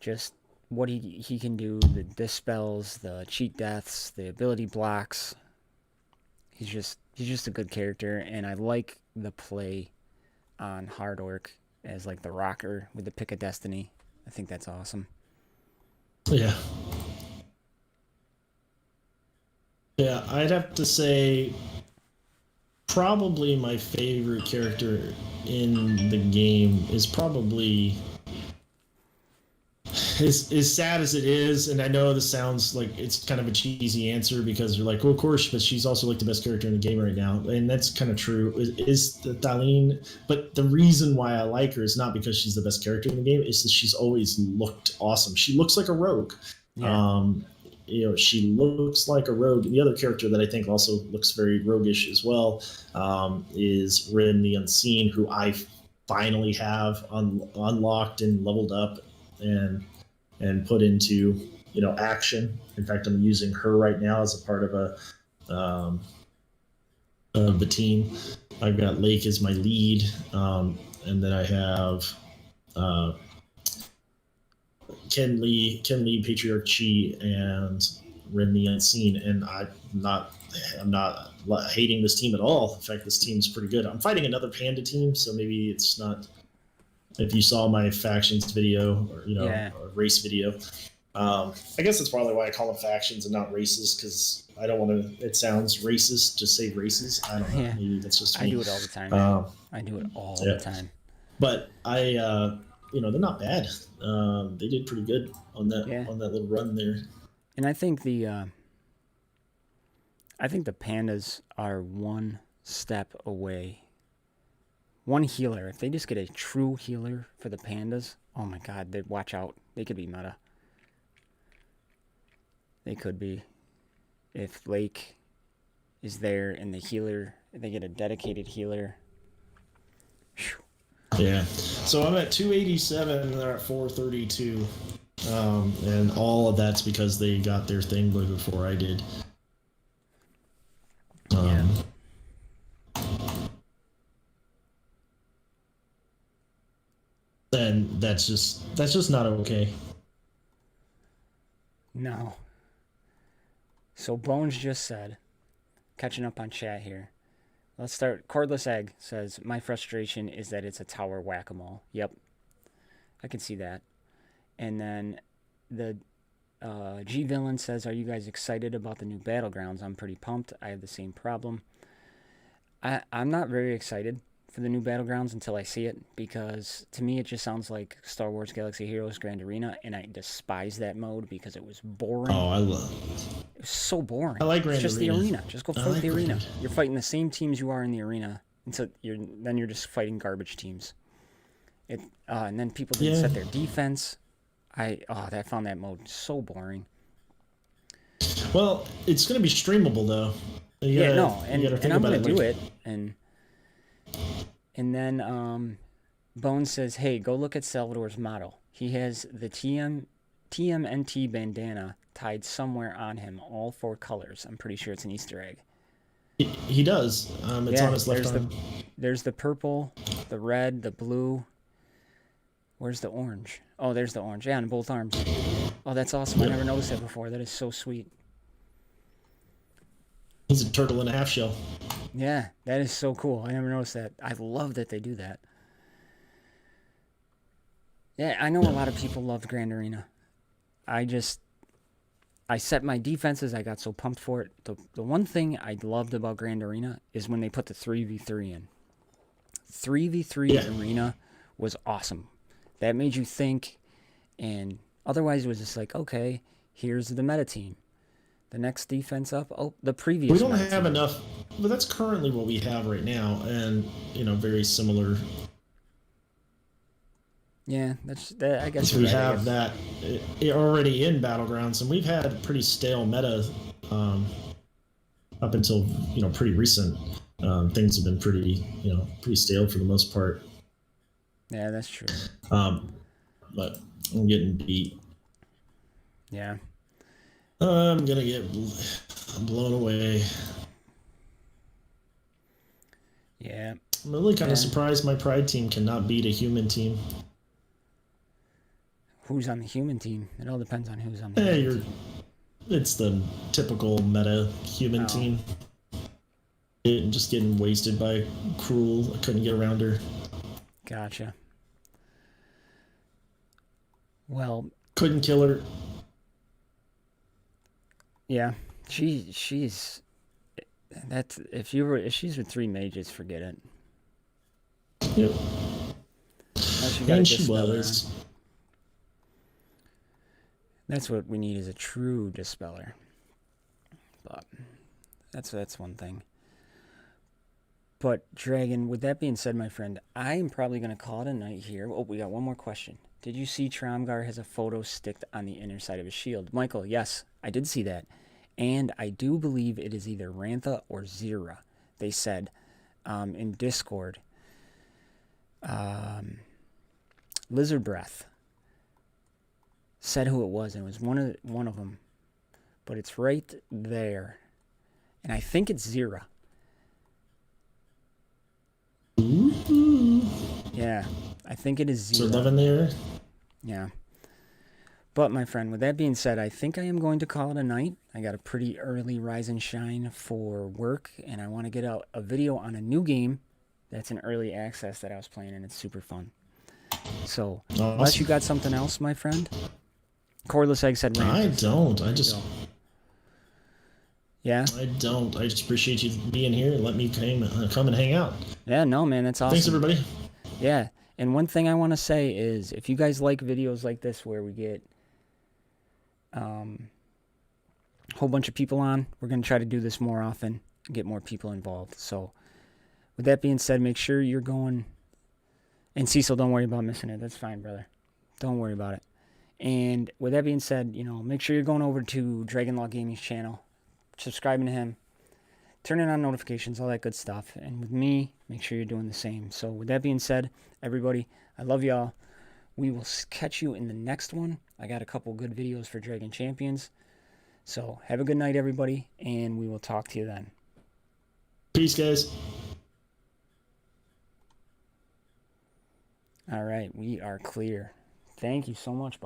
Just what he can do, the dispels, the cheat deaths, the ability blocks. He's just a good character, and I like the play on Hard Orc as like the rocker with the Pick of Destiny. I think that's awesome. Yeah. Yeah, I'd have to say probably my favorite character in the game is probably as sad as it is, and I know this sounds like it's kind of a cheesy answer because you're like, well, of course, but she's also like the best character in the game right now, and that's kind of true. Is the Darlene? But the reason why I like her is not because she's the best character in the game; it's that she's always looked awesome. She looks like a rogue. Yeah. She looks like a rogue. The other character that I think also looks very roguish as well is Rim the Unseen, who I finally have unlocked and leveled up and put into action. In fact, I'm using her right now as a part of the team. I've got Lake as my lead, and then I have Ken Lee, Patriarch Chi, and Ren the Unseen. And I'm not hating this team at all. In fact, this team's pretty good. I'm fighting another Panda team, so maybe it's not if you saw my factions video or Yeah. or race video. I guess that's probably why I call them factions and not races, because I don't want to. It sounds racist to say races. I don't know. Yeah. Maybe that's just I me. do it all the time, man. I do it all Yeah. the time. But they're not bad. They did pretty good on that little run there. And I think the pandas are one step away. One healer. If they just get a true healer for the pandas, oh my god, they watch out. They could be meta. They could be. If Lake is there and the healer, they get a dedicated healer. Whew. Yeah. So I'm at 287 and they're at 432. And all of that's because they got their thing way before I did. And that's just not okay. No. So Bones just said, catching up on chat here. Let's start. Cordless Egg says, my frustration is that it's a tower whack-a-mole. Yep. I can see that. And then the G-Villain says, are you guys excited about the new Battlegrounds? I'm pretty pumped. I have the same problem. I'm not very excited for the new Battlegrounds until I see it, because to me it just sounds like Star Wars Galaxy Heroes Grand Arena, and I despise that mode because it was boring. Oh, I love it. Was so boring. I like Grand Arena. It's just the arena. Just go fight the arena. Grand. You're fighting the same teams you are in the arena, until you're just fighting garbage teams. And then people didn't set their defense. I found that mode so boring. Well, it's going to be streamable though. And I'm going to do it. And then Bones says, hey, go look at Salvador's model. He has the TMNT bandana tied somewhere on him, all 4 colors. I'm pretty sure it's an Easter egg. He does. It's on his left arm. There's the purple, the red, the blue. Where's the orange? Oh, there's the orange. Yeah, on both arms. Oh, that's awesome. I never noticed that before. That is so sweet. He's a turtle in a half shell. Yeah, that is so cool. I never noticed that. I love that they do that. Yeah, I know a lot of people loved Grand Arena. I set my defenses. I got so pumped for it. The one thing I loved about Grand Arena is when they put the 3v3 in. 3v3 Arena was awesome. That made you think, and otherwise it was just like, okay, here's the meta team. The next defense up, the previous. We don't have enough, but that's currently what we have right now, and very similar. Yeah, I guess we have that already in Battlegrounds, and we've had a pretty stale meta up until pretty recent. Things have been pretty stale for the most part. Yeah, that's true. But I'm getting beat. Yeah. I'm gonna get blown away. Yeah. I'm really kind of surprised my Pride team cannot beat a human team. Who's on the human team? It all depends on who's on the human team. It's the typical meta human team. Just getting wasted by Cruel. I couldn't get around her. Gotcha. Well, couldn't kill her. Yeah, she's that's if she's with 3 mages, forget it. Yep. And she was. That's what we need, is a true dispeller. But that's one thing. But Dragon, with that being said, my friend, I am probably going to call it a night here. Oh, we got one more question. Did you see Tromgar has a photo sticked on the inner side of his shield? Michael, yes, I did see that. And I do believe it is either Rantha or Zira, they said in Discord. Lizard Breath said who it was, and it was one of them. But it's right there. And I think it's Zira. Yeah, I think it is Zira. So 11 there? Yeah. But, my friend, with that being said, I think I am going to call it a night. I got a pretty early rise and shine for work, and I want to get out a video on a new game that's in early access that I was playing, and it's super fun. So, Awesome. unless you got something else, my friend. Cordless Egg said I Rampage. don't. I just. Yeah? I don't. I just appreciate you being here and let me come and hang out. Yeah, no, man, that's awesome. Thanks, everybody. Yeah, and one thing I want to say is if you guys like videos like this where we get a whole bunch of people on, we're going to try to do this more often and get more people involved. So, with that being said, make sure you're going. And Cecil, don't worry about missing it. That's fine, brother. Don't worry about it. And with that being said, make sure you're going over to Dragon Law Gaming's channel, subscribing to him, turning on notifications, all that good stuff. And with me, make sure you're doing the same. So with that being said, everybody, I love y'all. We will catch you in the next one. I got a couple good videos for Dragon Champions. So have a good night, everybody, and we will talk to you then. Peace, guys. All right, we are clear. Thank you so much, buddy.